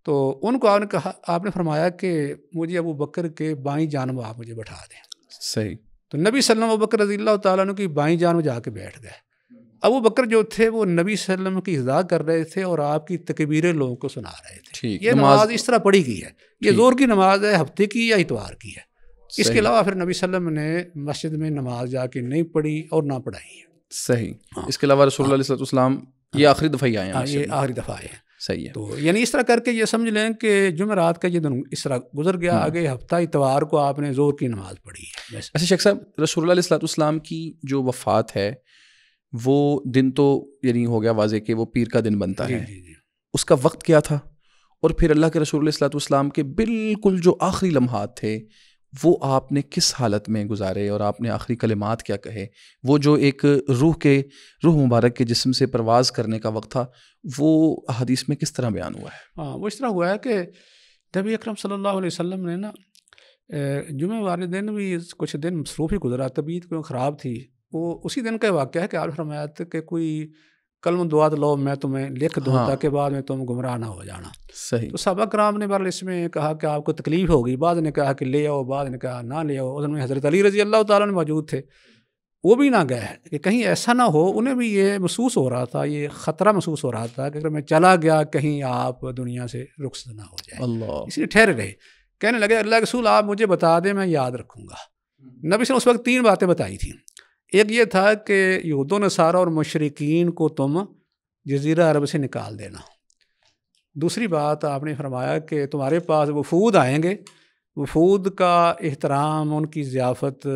تو ان کو آپ نے فرمایا کہ مجھے ابوبکر کے بائیں جانب آپ مجھے بٹھا دیں۔ صحیح، تو نبی صلی اللہ علیہ وسلم ابوبکر رضی اللہ تعالیٰ عنہ کی بائیں جانب جا کے بیٹھ گئے۔ ابوبکر جو تھے وہ نبی صلی اللہ علیہ وسلم کی اذا کر رہے تھے اور آپ کی تکبیریں لوگوں کو سنا رہے تھے۔ یہ نماز اس طرح پڑھی گئی ہے، یہ ظہر کی نماز ہے، ہفتے کی یا اتوار کی ہے۔ اس کے علاوہ پھر نبی صلی اللہ علیہ وسلم نے مسجد میں نماز جا کے نہیں پڑھی اور نہ پڑھائی ہے۔ صحیح، اس کے علاوہ رسول اللہ علیہ السلام یہ آخری دفعہ ہی آئے ہیں؟ یہ آخری دفعہ آئے ہیں۔ صحیح ہے، تو یعنی اس طرح کر کے یہ سمجھ لیں کہ جمعرات کا یہ دن اس طرح گزر گیا، آگے ہفتہ اتوار کو آپ نے ظہر کی نماز پڑھی ہے۔ ایسے شیخ صاحب، رسول اللہ علیہ السلام کی جو وفات ہے وہ دن تو یعنی ہو گیا واضح کہ وہ پیر کا دن بنتا ہے، اس کا وقت کیا تھا؟ اور پھر اللہ کے رسول علیہ السلام کے بالکل جو آخری لمحات تھے وہ آپ نے کس حالت میں گزارے، اور آپ نے آخری کلمات کیا کہے؟ وہ جو ایک روح مبارک کے جسم سے پرواز کرنے کا وقت تھا وہ حدیث میں کس طرح بیان ہوا ہے؟ ہاں، وہ اس طرح ہوا ہے کہ نبی اکرم صلی اللہ علیہ وسلم نے نا جمعہ والے دن بھی کچھ دن مصروف ہی گزرا، طبیعت کوئی خراب تھی، وہ اسی دن کا واقعہ ہے کہ آپ فرمایا تھا کہ کوئی کلم دعا لو میں تمہیں لکھ دوں تاکہ بعد میں تم گمراہ نہ ہو جانا۔ صحیح، تو صحابہ کرام نے بہرحال اس میں کہا کہ آپ کو تکلیف ہوگی، بعض نے کہا کہ لے آؤ، بعض نے کہا نہ لے آؤ، اس میں حضرت علی رضی اللہ تعالیٰ نے موجود تھے، وہ بھی نہ گئے کہ کہیں ایسا نہ ہو، انہیں بھی یہ محسوس ہو رہا تھا، یہ خطرہ محسوس ہو رہا تھا کہ اگر میں چلا گیا کہیں آپ دنیا سے رخصت نہ ہو جائے، اللہ، اس لیے ٹھہرے رہے۔ کہنے لگے اللہ کے رسول آپ مجھے بتا دیں میں یاد رکھوں گا۔ نبی صلی اللہ علیہ وسلم اس وقت 3 باتیں بتائی تھیں۔ ایک یہ تھا کہ یہود و نصارہ اور مشرکین کو تم جزیرہ عرب سے نکال دینا۔ دوسری بات آپ نے فرمایا کہ تمہارے پاس وفود آئیں گے، وفود کا احترام، ان کی ضیافت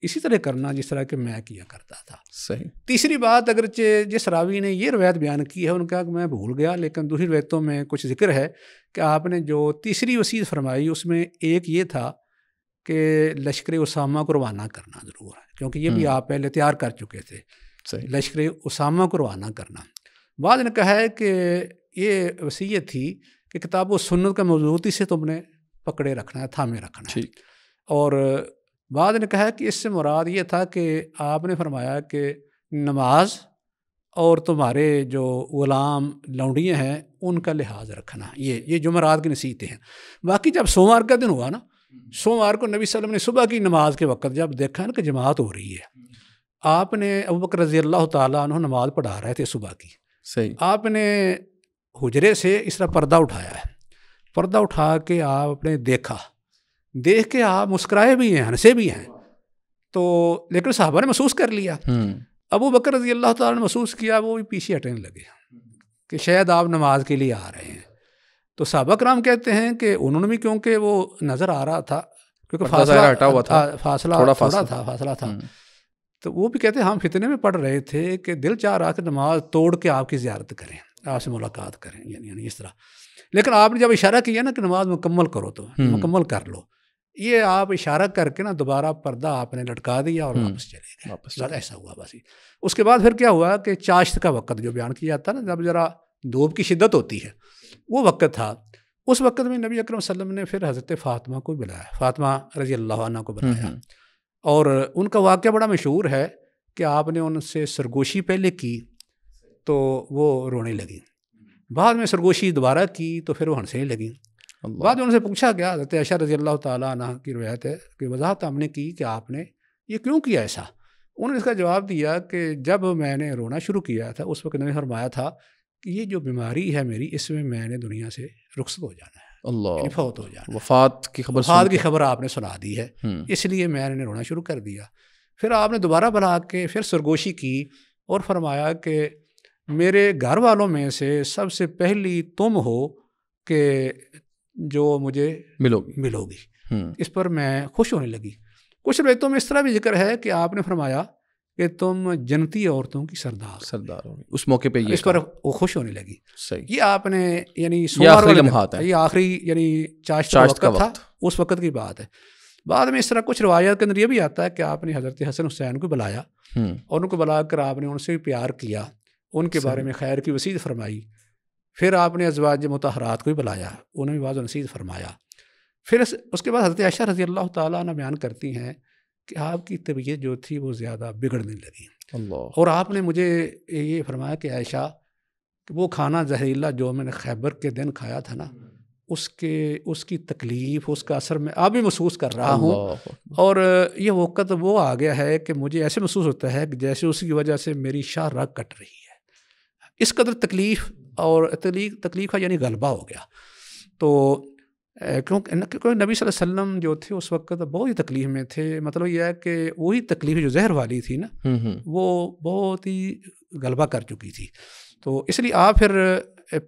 اسی طرح کرنا جس طرح کہ میں کیا کرتا تھا۔ صحیح۔ تیسری بات اگرچہ جس راوی نے یہ روایت بیان کی ہے ان کا کہ میں بھول گیا، لیکن دوسری روایتوں میں کچھ ذکر ہے کہ آپ نے جو تیسری وصیت فرمائی اس میں ایک یہ تھا کہ لشکر اسامہ کو روانہ کرنا ضرور ہے، کیونکہ یہ بھی آپ پہلے تیار کر چکے تھے۔ صحیح۔ لشکر اسامہ کو روانہ کرنا۔ بعد نے کہا ہے کہ یہ وصیت تھی کہ کتاب و سنت کا مضبوطی سے تم نے پکڑے رکھنا ہے، تھامے رکھنا ہے۔ اور بعد نے کہا کہ اس سے مراد یہ تھا کہ آپ نے فرمایا کہ نماز اور تمہارے جو غلام لونڈیاں ہیں ان کا لحاظ رکھنا، یہ جمعرات کی نصیحتیں ہیں۔ باقی جب سوموار کا دن ہوا نا، سوموار کو نبی صلی اللہ علیہ وسلم نے صبح کی نماز کے وقت جب دیکھا نا کہ جماعت ہو رہی ہے، آپ نے ابوبکر رضی اللہ تعالیٰ عنہ نماز پڑھا رہے تھے صبح کی، صحیح، آپ نے حجرے سے اس طرح پردہ اٹھایا ہے، پردہ اٹھا کے آپ نے دیکھ کے آپ مسکرائے بھی ہیں، ہنسے بھی ہیں، تو لیکن صحابہ نے محسوس کر لیا، ابوبکر رضی اللہ تعالیٰ نے محسوس کیا، وہ بھی پیچھے ہٹنے لگے کہ شاید آپ نماز کے لیے آ رہے ہیں۔ تو صحابہ کرام کہتے ہیں کہ انہوں نے بھی، کیونکہ وہ نظر آ رہا تھا، کیونکہ فاصلہ تھا، تو وہ بھی کہتے ہیں ہم فتنے میں پڑ رہے تھے کہ دل چاہ رہا کہ نماز توڑ کے آپ کی زیارت کریں، آپ سے ملاقات کریں، یعنی اس طرح۔ لیکن آپ نے جب اشارہ کیا نا کہ نماز مکمل کرو تو مکمل کر لو، یہ آپ اشارہ کر کے نا دوبارہ پردہ آپ نے لٹکا دیا اور واپس چلے گئے، ایسا ہوا بس۔ اس کے بعد پھر کیا ہوا کہ چاشت کا وقت جو بیان کیا جاتا نا، جب ذرا دھوپ کی شدت ہوتی ہے، وہ وقت تھا۔ اس وقت میں نبی اکرم صلی اللہ علیہ وسلم نے پھر حضرت فاطمہ کو بلایا، فاطمہ رضی اللہ عنہ کو بلایا، اور ان کا واقعہ بڑا مشہور ہے کہ آپ نے ان سے سرگوشی پہلے کی تو وہ رونے لگی، بعد میں سرگوشی دوبارہ کی تو پھر وہ ہنسنے لگیں۔ بعد میں ان سے پوچھا گیا، حضرت عائشہ رضی اللہ تعالیٰ عنہ کی روایت ہے کہ وضاحت ہم نے کی کہ آپ نے یہ کیوں کیا ایسا؟ انہوں نے اس کا جواب دیا کہ جب میں نے رونا شروع کیا تھا اس وقت نے فرمایا تھا کہ یہ جو بیماری ہے میری، اس میں میں نے دنیا سے رخصت ہو جانا ہے، اللہ، فوت ہو جانا، وفات کی خبر آپ نے سنا دی ہے، اس لیے میں نے رونا شروع کر دیا۔ پھر آپ نے دوبارہ بلا کے پھر سرگوشی کی اور فرمایا کہ میرے گھر والوں میں سے سب سے پہلی تم ہو کہ جو مجھے ملو گی، اس پر میں خوش ہونے لگی۔ کچھ روایتوں میں اس طرح بھی ذکر ہے کہ آپ نے فرمایا کہ تم جنتی عورتوں کی سردار ہو، اس موقع پہ اس پر وہ خوش ہونے لگی۔ صحیح، یہ آپ نے یعنی آخری لمحات ہیں، یہ آخری یعنی چاشت کا وقت تھا، اس وقت کی بات ہے۔ بعد میں اس طرح کچھ روایات کے اندر یہ بھی آتا ہے کہ آپ نے حضرت حسن حسین کو بلایا اور ان کو بلا کر آپ نے ان سے بھی پیار کیا، ان کے بارے میں خیر کی وصیت فرمائی۔ پھر آپ نے ازواج مطہرات کو بھی بلایا، انہوں نے بھی بعض نصیحت فرمایا۔ پھر اس کے بعد حضرت عائشہ رضی اللہ تعالیٰ عنہ بیان کرتی ہیں کہ آپ کی طبیعت جو تھی وہ زیادہ بگڑنے لگی، اور آپ نے مجھے یہ فرمایا کہ عائشہ کہ وہ کھانا زہریلا جو میں نے خیبر کے دن کھایا تھا نا، اس کی تکلیف، اس کا اثر میں اب بھی محسوس کر رہا ہوں، اور یہ وقت وہ آ گیا ہے کہ مجھے ایسے محسوس ہوتا ہے کہ جیسے اس کی وجہ سے میری شاہ رگ کٹ رہی ہے، اس قدر تکلیف، اور تکلیف کا یعنی غلبہ ہو گیا۔ تو کیونکہ نبی صلی اللہ علیہ وسلم جو تھے اس وقت بہت ہی تکلیف میں تھے، مطلب یہ ہے کہ وہی تکلیف جو زہر والی تھی نا وہ بہت ہی غلبہ کر چکی تھی۔ تو اس لیے آپ پھر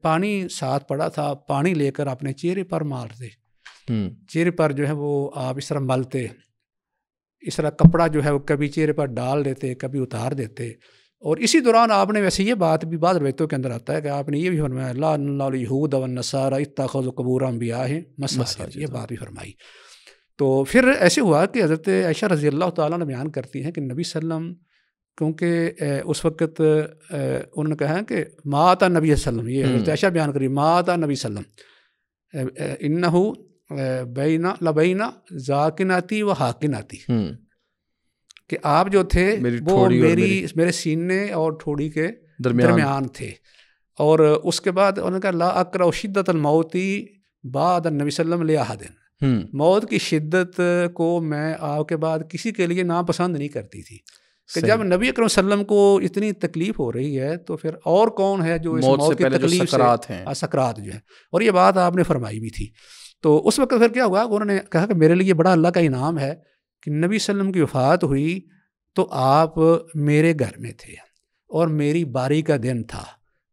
پانی ساتھ پڑا تھا، پانی لے کر اپنے چہرے پر مارتے، چہرے پر جو ہے وہ آپ اس طرح ملتے، اس طرح کپڑا جو ہے وہ کبھی چہرے پر ڈال دیتے، کبھی اتار دیتے۔ اور اسی دوران آپ نے ویسے یہ بات بھی بعض روایتوں کے اندر آتا ہے کہ آپ نے یہ بھی فرمایا لعن اللہ الیہود والنصارى اتخذوا قبور انبیائہم مساجد، یہ بات بھی فرمائی۔ تو پھر ایسے ہوا کہ حضرت عائشہ رضی اللہ تعالیٰ نے بیان کرتی ہیں کہ نبی صلی اللہ علیہ وسلم، کیونکہ اس وقت انہوں نے کہا کہ مات نبی صلی اللہ علیہ وسلم، یہ حضرت عائشہ بیان کری مات نبی صلی اللہ علیہ وسلم انہ لبین ذاکناتی و حاکناتی، کہ آپ جو تھے وہ میرے سینے اور ٹھوڑی کے درمیان تھے۔ اور اس کے بعد انہوں نے کہا لا اکرہ شدت الموت بعد النبی صلی اللہ علیہ وسلم، موت کی شدت کو میں آپ کے بعد کسی کے لیے ناپسند نہیں کرتی تھی، کہ جب نبی اکرم صلی اللہ علیہ وسلم کو اتنی تکلیف ہو رہی ہے تو پھر اور کون ہے جو اس موت کی تکلیف سے سکرات جو ہے، اور یہ بات آپ نے فرمائی بھی تھی۔ تو اس وقت پھر کیا ہوا، انہوں نے کہا کہ میرے لیے بڑا اللہ کا انعام ہے کہ نبی صلی اللہ علیہ وسلم کی وفات ہوئی تو آپ میرے گھر میں تھے اور میری باری کا دن تھا،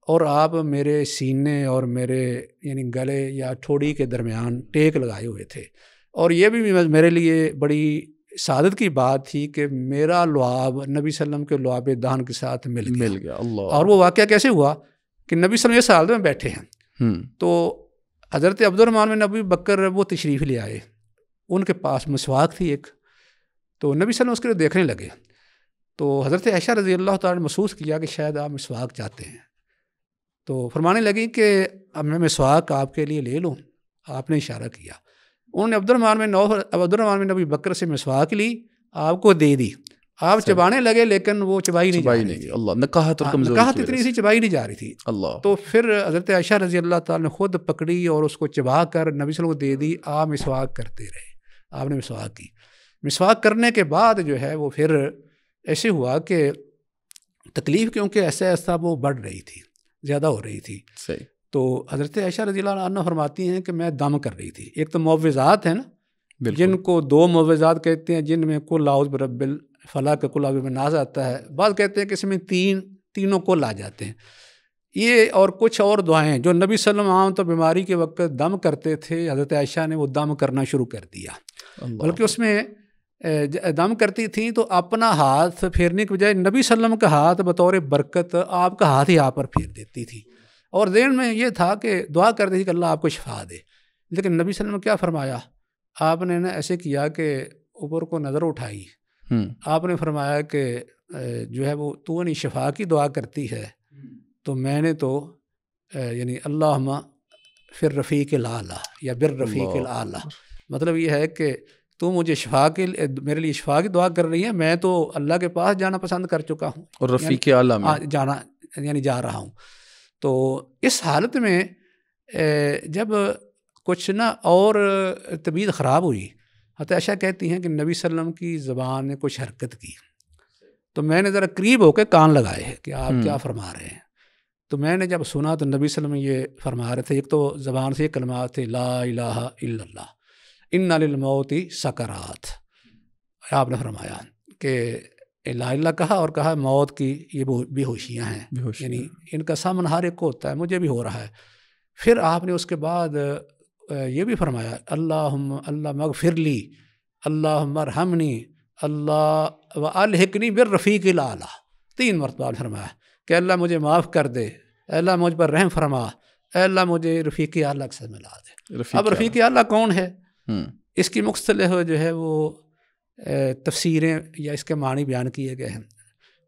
اور آپ میرے سینے اور میرے یعنی گلے یا ٹھوڑی کے درمیان ٹیک لگائے ہوئے تھے، اور یہ بھی میرے لیے بڑی سعادت کی بات تھی کہ میرا لعاب نبی صلی اللہ علیہ وسلم کے لعاب دہن کے ساتھ مل گیا۔ اللہ۔ اور وہ واقعہ کیسے ہوا کہ نبی صلی اللہ علیہ وسلم اس حالت میں بیٹھے ہیں، تو حضرت عبد الرحمن بن ابی بکر وہ تشریف لے آئے، ان کے پاس مسواک تھی ایک، تو نبی صلی اللہ علیہ وسلم اس کے لیے دیکھنے لگے، تو حضرت عائشہ رضی اللہ تعالیٰ نے محسوس کیا کہ شاید آپ مسواک چاہتے ہیں، تو فرمانے لگی کہ اب میں مسواک آپ کے لیے لے لوں، آپ نے اشارہ کیا، انہوں نے عبد الرحمن بن ابی بکر سے مسواک لی، آپ کو دے دی، آپ چبانے لگے لیکن وہ چبائی نہیں جا رہی تھی، اللہ نکاحت اور کمزوری نکاحت اتنی سی چبائی نہیں جا رہی تھی، اللہ۔ تو پھر حضرت عائشہ رضی اللہ تعالیٰ نے خود پکڑی اور اس کو چبا کر نبی صلی اللہ علیہ وسلم کو دے دی، آپ مسواک کرتے رہے، آپ نے مسواک کی۔ مسواک کرنے کے بعد جو ہے وہ پھر ایسے ہوا کہ تکلیف کیونکہ ایسا ایسا وہ بڑھ رہی تھی، زیادہ ہو رہی تھی، صحیح۔ تو حضرت عائشہ رضی اللہ عنہ فرماتی ہیں کہ میں دم کر رہی تھی۔ ایک تو معوذات ہیں نا، جن کو 2 معوذات کہتے ہیں، جن میں کل اعوذ برب الفلق کل اعوذ بالناس آتا ہے، بعض کہتے ہیں کہ اس میں تینوں کل آ جاتے ہیں، یہ اور کچھ اور دعائیں جو نبی صلی اللہ علیہ وسلم عام تو بیماری کے وقت دم کرتے تھے، حضرت عائشہ نے وہ دم کرنا شروع کر دیا، بلکہ اس میں دم کرتی تھیں تو اپنا ہاتھ پھیرنے کے بجائے نبی صلی اللہ علیہ وسلم کا ہاتھ بطور برکت آپ کا ہاتھ ہی آپ پر پھیر دیتی تھی، اور ذہن میں یہ تھا کہ دعا کرتی تھی کہ اللہ آپ کو شفا دے، لیکن نبی صلی اللہ علیہ وسلم نے کیا فرمایا، آپ نے نا ایسے کیا کہ اوپر کو نظر اٹھائی، آپ نے فرمایا کہ جو ہے وہ تو نہیں شفا کی دعا کرتی ہے تو میں نے تو یعنی اللہم فی الرفیق الاعلیٰ یا بالرفیق الاعلیٰ، مطلب یہ ہے کہ تو مجھے شفا کے میرے لیے شفا کی دعا کر رہی ہے، میں تو اللہ کے پاس جانا پسند کر چکا ہوں اور رفیق اعلیٰ میں جانا یعنی جا رہا ہوں۔ تو اس حالت میں جب کچھ نہ اور طبیعت خراب ہوئی، حضرت عائشہ کہتی ہیں کہ نبی صلی اللہ علیہ وسلم کی زبان نے کچھ حرکت کی، تو میں نے ذرا قریب ہو کے کان لگائے کہ آپ کیا فرما رہے ہیں، تو میں نے جب سنا تو نبی صلی اللہ علیہ وسلم یہ فرما رہے تھے، ایک تو زبان سے یہ کلمات تھے لا الہ الا اللہ ان للموت سکرات، آپ نے فرمایا کہ لا الہ کہا اور کہا موت کی یہ بے ہوشیاں ہیں، یعنی ان کا سامنا ہر ایک کو ہوتا ہے، مجھے بھی ہو رہا ہے۔ پھر آپ نے اس کے بعد یہ بھی فرمایا اللہ مغفر لی، اللہم ارحمنی، اللہ والحقنی بالرفیق الاعلیٰ، 3 مرتبہ فرمایا کہ اللہ مجھے معاف کر دے، اے اللہ مجھ پر رحم فرما، اے اللہ مجھے رفیق اعلیٰ سے ملا دے۔ اب رفیق اعلیٰ کون ہے؟ اس کی مختلف جو ہے وہ تفسیریں یا اس کے معنی بیان کیے گئے ہیں،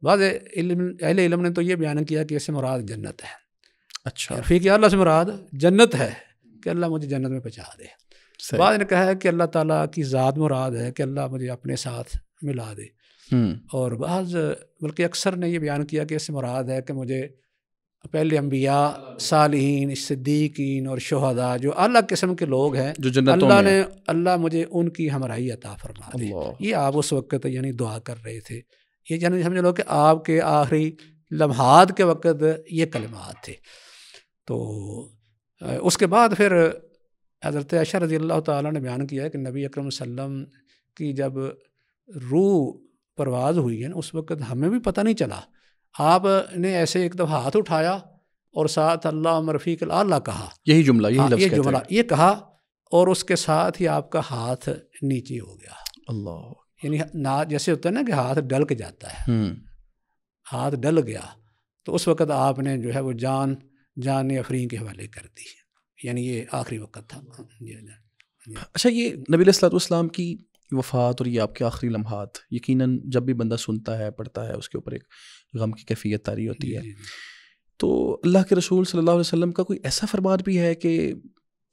بعض اہل علم نے تو یہ بیان کیا کہ اس سے مراد جنت ہے، اچھا رفیق اعلیٰ سے مراد جنت ہے کہ اللہ مجھے جنت میں پہنچا دے، بعض نے کہا ہے کہ اللہ تعالیٰ کی ذات مراد ہے کہ اللہ مجھے اپنے ساتھ ملا دے، اور بعض بلکہ اکثر نے یہ بیان کیا کہ اس سے مراد ہے کہ مجھے پہلے انبیاء، صالحین، صدیقین اور شہداء جو اعلیٰ قسم کے لوگ ہیں جو اللہ مجھے ان کی ہمراہی عطا فرما دے۔ یہ آپ اس وقت یعنی دعا کر رہے تھے، یہ یعنی سمجھ لو کہ آپ کے آخری لمحات کے وقت یہ کلمات تھے۔ تو اس کے بعد پھر حضرت عائشہ رضی اللہ تعالیٰ نے بیان کیا ہے کہ نبی اکرم صلی اللہ علیہ وسلم کی جب روح پرواز ہوئی ہے نا، اس وقت ہمیں بھی پتہ نہیں چلا، آپ نے ایسے ایک دفعہ ہاتھ اٹھایا اور ساتھ اللہ رفیق الاعلیٰ کہا، یہی جملہ یہ کہا، اور اس کے ساتھ ہی آپ کا ہاتھ نیچے ہو گیا، اللہ یعنی جیسے ہوتا ہے نا کہ ہاتھ ڈلک جاتا ہے، ہاتھ ڈل گیا، تو اس وقت آپ نے جو ہے وہ جان افرین کے حوالے کر دی، یعنی یہ آخری وقت تھا۔ اچھا، یہ نبی علیہ الصلوۃ والسلام کی وفات اور یہ آپ کے آخری لمحات، یقیناً جب بھی بندہ سنتا ہے پڑھتا ہے اس کے اوپر ایک غم کی کیفیت طاری ہوتی ہے، تو اللہ کے رسول صلی اللہ علیہ وسلم کا کوئی ایسا فرمان بھی ہے کہ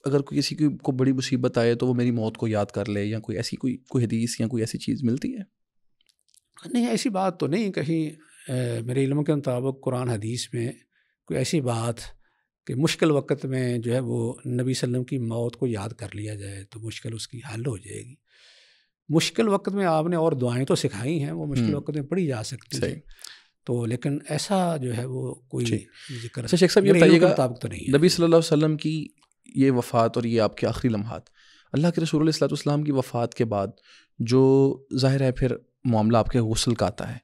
اگر کوئی کسی کو بڑی مصیبت آئے تو وہ میری موت کو یاد کر لے، یا کوئی ایسی کوئی حدیث یا کوئی ایسی چیز ملتی ہے؟ نہیں، ایسی بات تو نہیں کہیں میرے علم کے مطابق قرآن حدیث میں کوئی ایسی بات کہ مشکل وقت میں جو ہے وہ نبی صلی اللہ علیہ وسلم کی موت کو یاد کر لیا جائے تو مشکل اس کی حل ہو جائے گی۔ مشکل وقت میں آپ نے اور دعائیں تو سکھائی ہیں، وہ مشکل وقت میں پڑھی جا سکتی ہیں، تو لیکن ایسا جو ہے وہ کوئی ذکر شیخ صاحب یہ بتائیے گا، مطابق تو نہیں ہے۔ نبی صلی اللہ علیہ وسلم کی یہ وفات اور یہ آپ کے آخری لمحات، اللہ کے رسول علیہ الصلوۃ والسلام کی وفات کے بعد جو ظاہر ہے پھر معاملہ آپ کے غسل کا آتا ہے،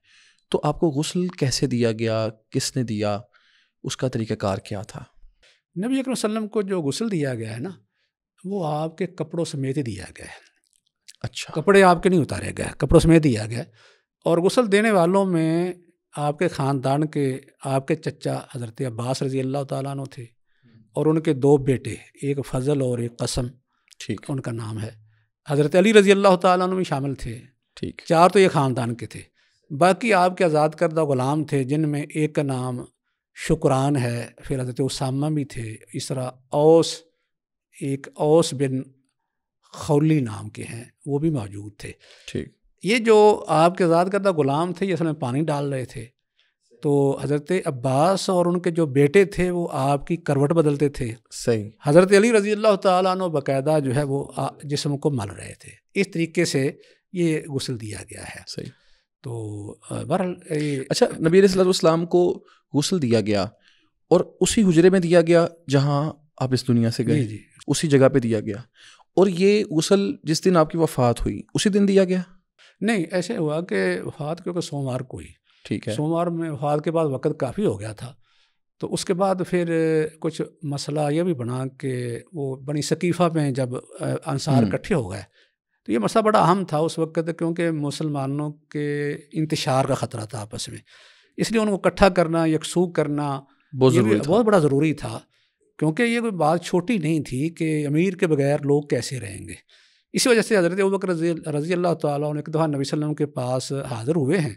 تو آپ کو غسل کیسے دیا گیا، کس نے دیا، اس کا طریقہ کار کیا تھا؟ نبی اکرم صلی اللہ علیہ وسلم کو جو غسل دیا گیا ہے نا، وہ آپ کے کپڑوں سمیت ہی دیا گیا ہے. اچھا. کپڑے آپ کے نہیں اتارے گئے، کپڑوں سمیت دیا گیا. اور غسل دینے والوں میں آپ کے خاندان کے آپ کے چچا حضرت عباس رضی اللہ تعالیٰ عنہ تھے، اور ان کے 2 بیٹے، ایک فضل اور ایک قسم، ٹھیک ان کا نام ہے. حضرت علی رضی اللہ تعالیٰ عنہ بھی شامل تھے. ٹھیک 4 تو یہ خاندان کے تھے. باقی آپ کے آزاد کردہ غلام تھے، جن میں ایک کا نام شکران ہے، پھر حضرت اسامہ بھی تھے، اس طرح ایک اوس بن خولی نام کے ہیں، وہ بھی موجود تھے. ٹھیک. یہ جو آپ کے آزاد کردہ غلام تھے، یہ اس میں پانی ڈال رہے تھے. تو حضرت عباس اور ان کے جو بیٹے تھے وہ آپ کی کروٹ بدلتے تھے. صحیح. حضرت علی رضی اللہ تعالیٰ عنہ باقاعدہ جو ہے وہ جسم کو مل رہے تھے. اس طریقے سے یہ غسل دیا گیا ہے. صحیح. تو بہرحال اچھا، نبی علیہ الصلوۃ والسلام کو غسل دیا گیا اور اسی حجرے میں دیا گیا جہاں آپ اس دنیا سے گئے؟ جی اسی جگہ پہ دیا گیا. اور یہ غسل جس دن آپ کی وفات ہوئی اسی دن دیا گیا؟ نہیں، ایسے ہوا کہ وفات کیونکہ سوموار کو ہوئی. ٹھیک ہے. سوموار میں وفات کے بعد وقت کافی ہو گیا تھا، تو اس کے بعد پھر کچھ مسئلہ یہ بھی بنا کہ وہ بنی ثقیفہ میں جب انصار اکٹھے ہو گئے تو یہ مسئلہ بڑا اہم تھا اس وقت، کیونکہ مسلمانوں کے انتشار کا خطرہ تھا آپس میں. اس لیے ان کو اکٹھا کرنا، یکسو کرنا بہت بڑا ضروری تھا، کیونکہ یہ کوئی بات چھوٹی نہیں تھی کہ امیر کے بغیر لوگ کیسے رہیں گے. اسی وجہ سے حضرت ابوبکر رضی اللہ تعالیٰ عنہ ایک دفعہ نبی صلی اللہ علیہ وسلم کے پاس حاضر ہوئے ہیں،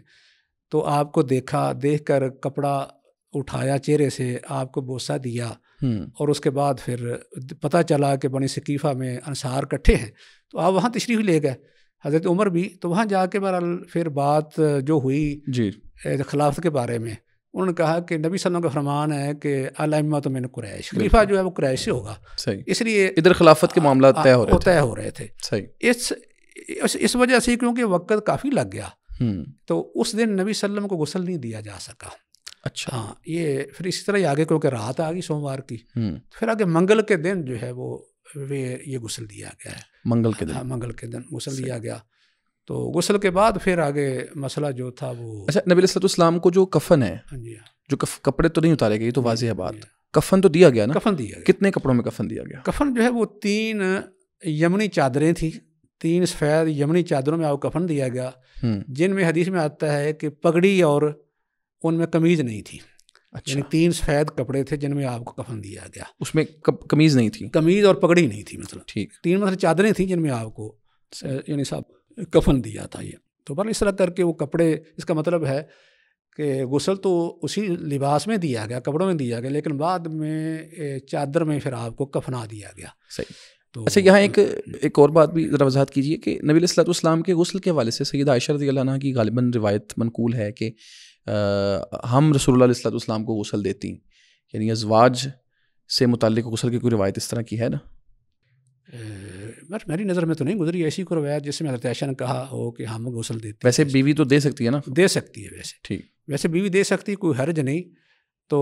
تو آپ کو دیکھ کر کپڑا اٹھایا چہرے سے، آپ کو بوسہ دیا، اور اس کے بعد پھر پتہ چلا کہ بنی ثقیفہ میں انصار اکٹھے ہیں، تو آپ وہاں تشریف لے گئے، حضرت عمر بھی. تو وہاں جا کے بہرحال پھر بات جو ہوئی جی خلافت کے بارے میں، انہوں نے کہا کہ نبی صلی اللہ علیہ وسلم کا فرمان ہے کہ الائمۃ من قریش، خلیفہ جو ہے وہ قریش سے ہوگا. صحیح. اس لیے ادھر خلافت کے معاملات طے ہو رہے تھے. صحیح. اس وجہ سے کیونکہ وقت کافی لگ گیا، تو اس دن نبی صلی اللہ علیہ وسلم کو غسل نہیں دیا جا سکا. اچھا. ہاں، یہ پھر اسی طرح ہی آگے کیونکہ رات آ گئی سوموار کی، پھر آگے منگل کے دن جو ہے وہ یہ غسل دیا گیا ہے. منگل کے دن غسل دیا گیا. تو غسل کے بعد پھر آگے مسئلہ جو تھا وہ. اچھا، نبی علیہ الصلوۃ والسلام کو جو کفن ہے، جو کپڑے تو نہیں اتارے گئے، تو واضح ہے بات، کفن تو دیا گیا نا؟ کفن دیا گیا. کتنے کپڑوں میں کفن دیا گیا؟ کفن جو ہے وہ 3 یمنی چادریں تھیں، 3 سفید یمنی چادروں میں آپ کو کفن دیا گیا، جن میں حدیث میں آتا ہے کہ پگڑی اور ان میں قمیض نہیں تھی. یعنی 3 سفید کپڑے تھے جن میں آپ کو کفن دیا گیا. اس میں قمیض نہیں تھی؟ قمیض اور پگڑی نہیں تھی. مطلب ٹھیک 3 مطلب چادریں تھیں جن میں آپ کو یعنی صاحب کفن دیا تھا. یہ تو بس اس طرح کر کے وہ کپڑے، اس کا مطلب ہے کہ غسل تو اسی لباس میں دیا گیا، کپڑوں میں دیا گیا، لیکن بعد میں چادر میں پھر آپ کو کفنا دیا گیا. صحیح. اچھا، یہاں ایک اور بات بھی ذرا وضاحت کیجیے کہ نبی علیہ الصلوۃ والسلام کے غسل کے حوالے سے سیدہ عائشہ رضی اللہ عنہا کی غالباً روایت منقول ہے کہ ہم رسول اللہ علیہ الصلوۃ والسلام کو غسل دیتی، یعنی ازواج سے متعلق غسل کی کوئی روایت اس طرح کی ہے نا؟ میری نظر میں تو نہیں گزری ایسی کوئی روایت جس میں حضرت عائشہ نے کہا ہو کہ ہم غسل دیتے. ویسے بیوی تو دے سکتی ہے نا؟ دے سکتی ہے ویسے. ٹھیک. ویسے بیوی دے سکتی، کوئی حرج نہیں. تو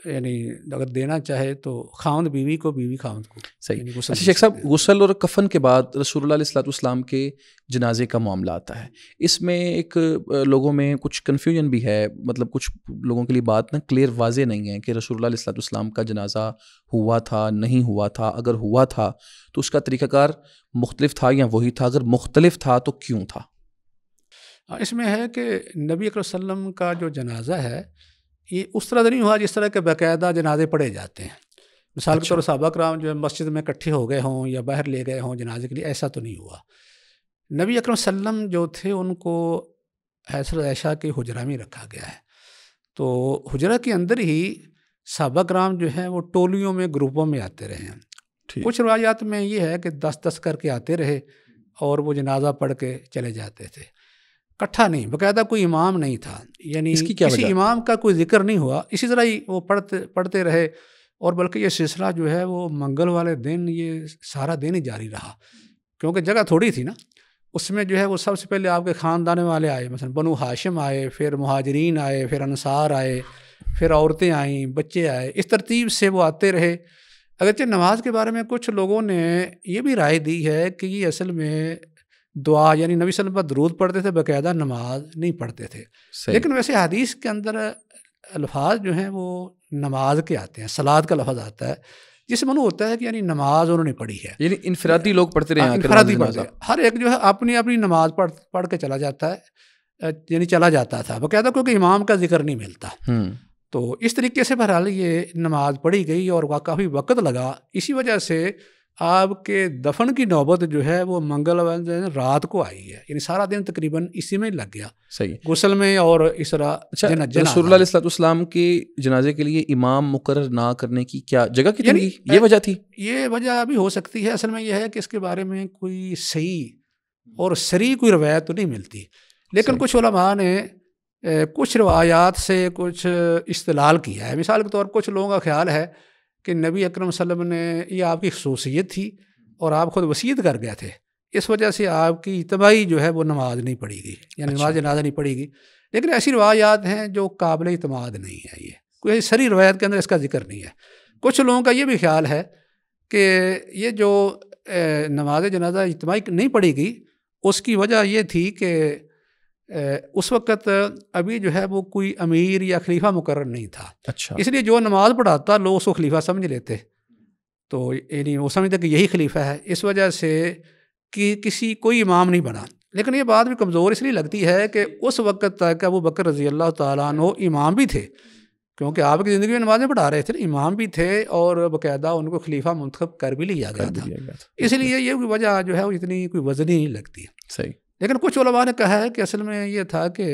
یعنی اگر دینا چاہے تو خاوند بیوی کو، بیوی خاوند کو. صحیح. اچھا شیخ صاحب، غسل اور کفن کے بعد رسول اللہ علیہ الصلوۃ والسلام کے جنازے کا معاملہ آتا ہے. اس میں ایک لوگوں میں کچھ کنفیوژن بھی ہے، مطلب کچھ لوگوں کے لیے بات نا کلیئر واضح نہیں ہے کہ رسول اللہ علیہ الصلوۃ والسلام کا جنازہ ہوا تھا نہیں ہوا تھا. اگر ہوا تھا تو اس کا طریقہ کار مختلف تھا یا وہی تھا؟ اگر مختلف تھا تو کیوں تھا؟ اس میں ہے کہ نبی اکرم صلی اللہ علیہ وسلم کا جو جنازہ ہے یہ اس طرح نہیں ہوا جس طرح کے باقاعدہ جنازے پڑھے جاتے ہیں. مثال کے طور پر صحابہ کرام جو ہے مسجد میں اکٹھے ہو گئے ہوں یا باہر لے گئے ہوں جنازے کے لیے، ایسا تو نہیں ہوا. نبی اکرم صلی اللہ علیہ وسلم جو تھے ان کو حضرت عائشہ کے حجرہ میں رکھا گیا ہے. تو حجرہ کے اندر ہی صحابہ کرام جو ہیں وہ ٹولیوں میں، گروپوں میں آتے رہے ہیں. کچھ روایات میں یہ ہے کہ 10 کر کے آتے رہے اور وہ جنازہ پڑھ کے چلے جاتے تھے. اکٹھا نہیں، باقاعدہ کوئی امام نہیں تھا، یعنی کسی امام کا کوئی ذکر نہیں ہوا. اسی طرح ہی وہ پڑھتے رہے، اور بلکہ یہ سلسلہ جو ہے وہ منگل والے دن یہ سارا دن ہی جاری رہا، کیونکہ جگہ تھوڑی تھی نا. اس میں جو ہے وہ سب سے پہلے آپ کے خاندان والے آئے، مثلا بنو ہاشم آئے، پھر مہاجرین آئے، پھر انصار آئے، پھر عورتیں آئیں، بچے آئے. اس ترتیب سے وہ آتے رہے. اگرچہ نماز کے بارے میں کچھ لوگوں نے یہ بھی رائے دی ہے کہ یہ اصل میں دعا یعنی نبی صلی اللہ علیہ وسلم پر درود پڑھتے تھے، باقاعدہ نماز نہیں پڑھتے تھے. لیکن ویسے حدیث کے اندر الفاظ جو ہیں وہ نماز کے آتے ہیں، صلاۃ کا لفظ آتا ہے، جس سے منو ہوتا ہے کہ یعنی نماز انہوں نے پڑھی ہے. یعنی انفرادی لوگ پڑھتے رہے، انفرادی پڑھتے ہیں، ہر ایک جو ہے اپنی اپنی نماز پڑھ کے چلا جاتا ہے، یعنی چلا جاتا تھا باقاعدہ، کیونکہ امام کا ذکر نہیں ملتا. تو اس طریقے سے بہرحال یہ نماز پڑھی گئی اور کافی وقت لگا. اسی وجہ سے آپ کے دفن کی نوبت جو ہے وہ منگلوار رات کو آئی ہے، یعنی سارا دن تقریباً اسی میں لگ گیا، صحیح، غسل میں اور اس طرح. رسول اللہ علیہ السلام کے جنازے کے لیے امام مقرر نہ کرنے کی کیا جگہ کی تنگی یہ وجہ تھی؟ یہ وجہ بھی ہو سکتی ہے. اصل میں یہ ہے کہ اس کے بارے میں کوئی صحیح اور صریح کوئی روایت تو نہیں ملتی، لیکن کچھ علماء نے کچھ روایات سے کچھ استدلال کیا ہے. مثال کے طور پر کچھ لوگوں کا خیال ہے کہ نبی اکرم صلی اللہ علیہ وسلم نے یہ آپ کی خصوصیت تھی اور آپ خود وصیت کر گئے تھے، اس وجہ سے آپ کی اجتماعی جو ہے وہ نماز نہیں پڑھی گئی، یعنی نماز جنازہ نہیں پڑھی گئی. لیکن ایسی روایات ہیں جو قابل اعتماد نہیں ہے، یہ کوئی سری روایت کے اندر اس کا ذکر نہیں ہے. کچھ لوگوں کا یہ بھی خیال ہے کہ یہ جو نماز جنازہ اجتماعی نہیں پڑھی گئی اس کی وجہ یہ تھی کہ اس وقت ابھی جو ہے وہ کوئی امیر یا خلیفہ مقرر نہیں تھا. اچھا، اس لیے جو نماز پڑھاتا لوگ اس کو خلیفہ سمجھ لیتے، تو یعنی وہ سمجھتے کہ یہی خلیفہ ہے، اس وجہ سے کہ کوئی امام نہیں بنا. لیکن یہ بات بھی کمزور اس لیے لگتی ہے کہ اس وقت تک ابو بکر رضی اللہ تعالیٰ عنہ امام بھی تھے، کیونکہ آپ کی زندگی میں نمازیں پڑھا رہے تھے، امام بھی تھے اور باقاعدہ ان کو خلیفہ منتخب کر بھی لیا گیا تھا. اس لیے یہ وجہ جو ہے وہ اتنی کوئی وزنی نہیں لگتی. صحیح. لیکن کچھ علماء نے کہا ہے کہ اصل میں یہ تھا کہ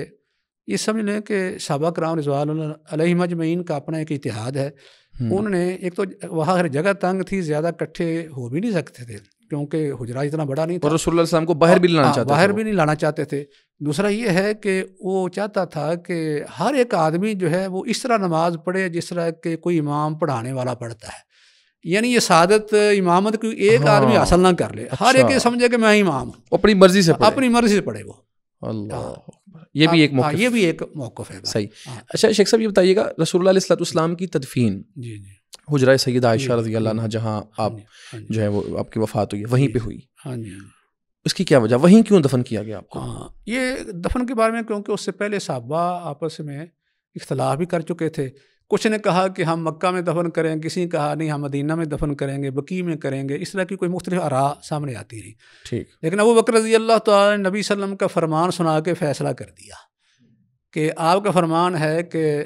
یہ سمجھ لیں کہ صحابہ کرام رضوان اللہ علیہم اجمعین کا اپنا ایک اتحاد ہے. انہوں نے ایک تو وہاں ہر جگہ تنگ تھی، زیادہ اکٹھے ہو بھی نہیں سکتے تھے کیونکہ حجرہ اتنا بڑا نہیں تھا، اور رسول اللہ علیہ وسلم کو باہر بھی نہیں لانا چاہتے تھے. دوسرا یہ ہے کہ وہ چاہتا تھا کہ ہر ایک آدمی جو ہے وہ اس طرح نماز پڑھے جس طرح کہ کوئی امام پڑھانے والا پڑھتا ہے، یعنی یہ سعادت امامت کوئی ایک آدمی حاصل نہ کر لے، ہر ایک یہ سمجھے کہ میں امام ہوں، اپنی مرضی سے پڑھے وہ. اللہ، یہ بھی ایک موقف ہے. صحیح. اچھا شیخ صاحب یہ بتائیے گا، رسول اللہ علیہ السلام کی تدفین حجرہ سیدہ عائشہ رضی اللہ عنہا جہاں آپ جو ہے وہ آپ کی وفات ہوئی وہیں پہ ہوئی، اس کی کیا وجہ، وہیں کیوں دفن کیا گیا آپ کو؟ یہ دفن کے بارے میں کیونکہ اس سے پہلے صحابہ آپس میں اختلاف بھی کر چکے تھے. کچھ نے کہا کہ ہم مکہ میں دفن کریں، کسی نے کہا نہیں ہم مدینہ میں دفن کریں گے، بقیع میں کریں گے. اس طرح کی کوئی مختلف آراء سامنے آتی رہی. ٹھیک. لیکن ابو بکر رضی اللہ تعالیٰ نے نبی صلی اللہ علیہ وسلم کا فرمان سنا کے فیصلہ کر دیا کہ آپ کا فرمان ہے کہ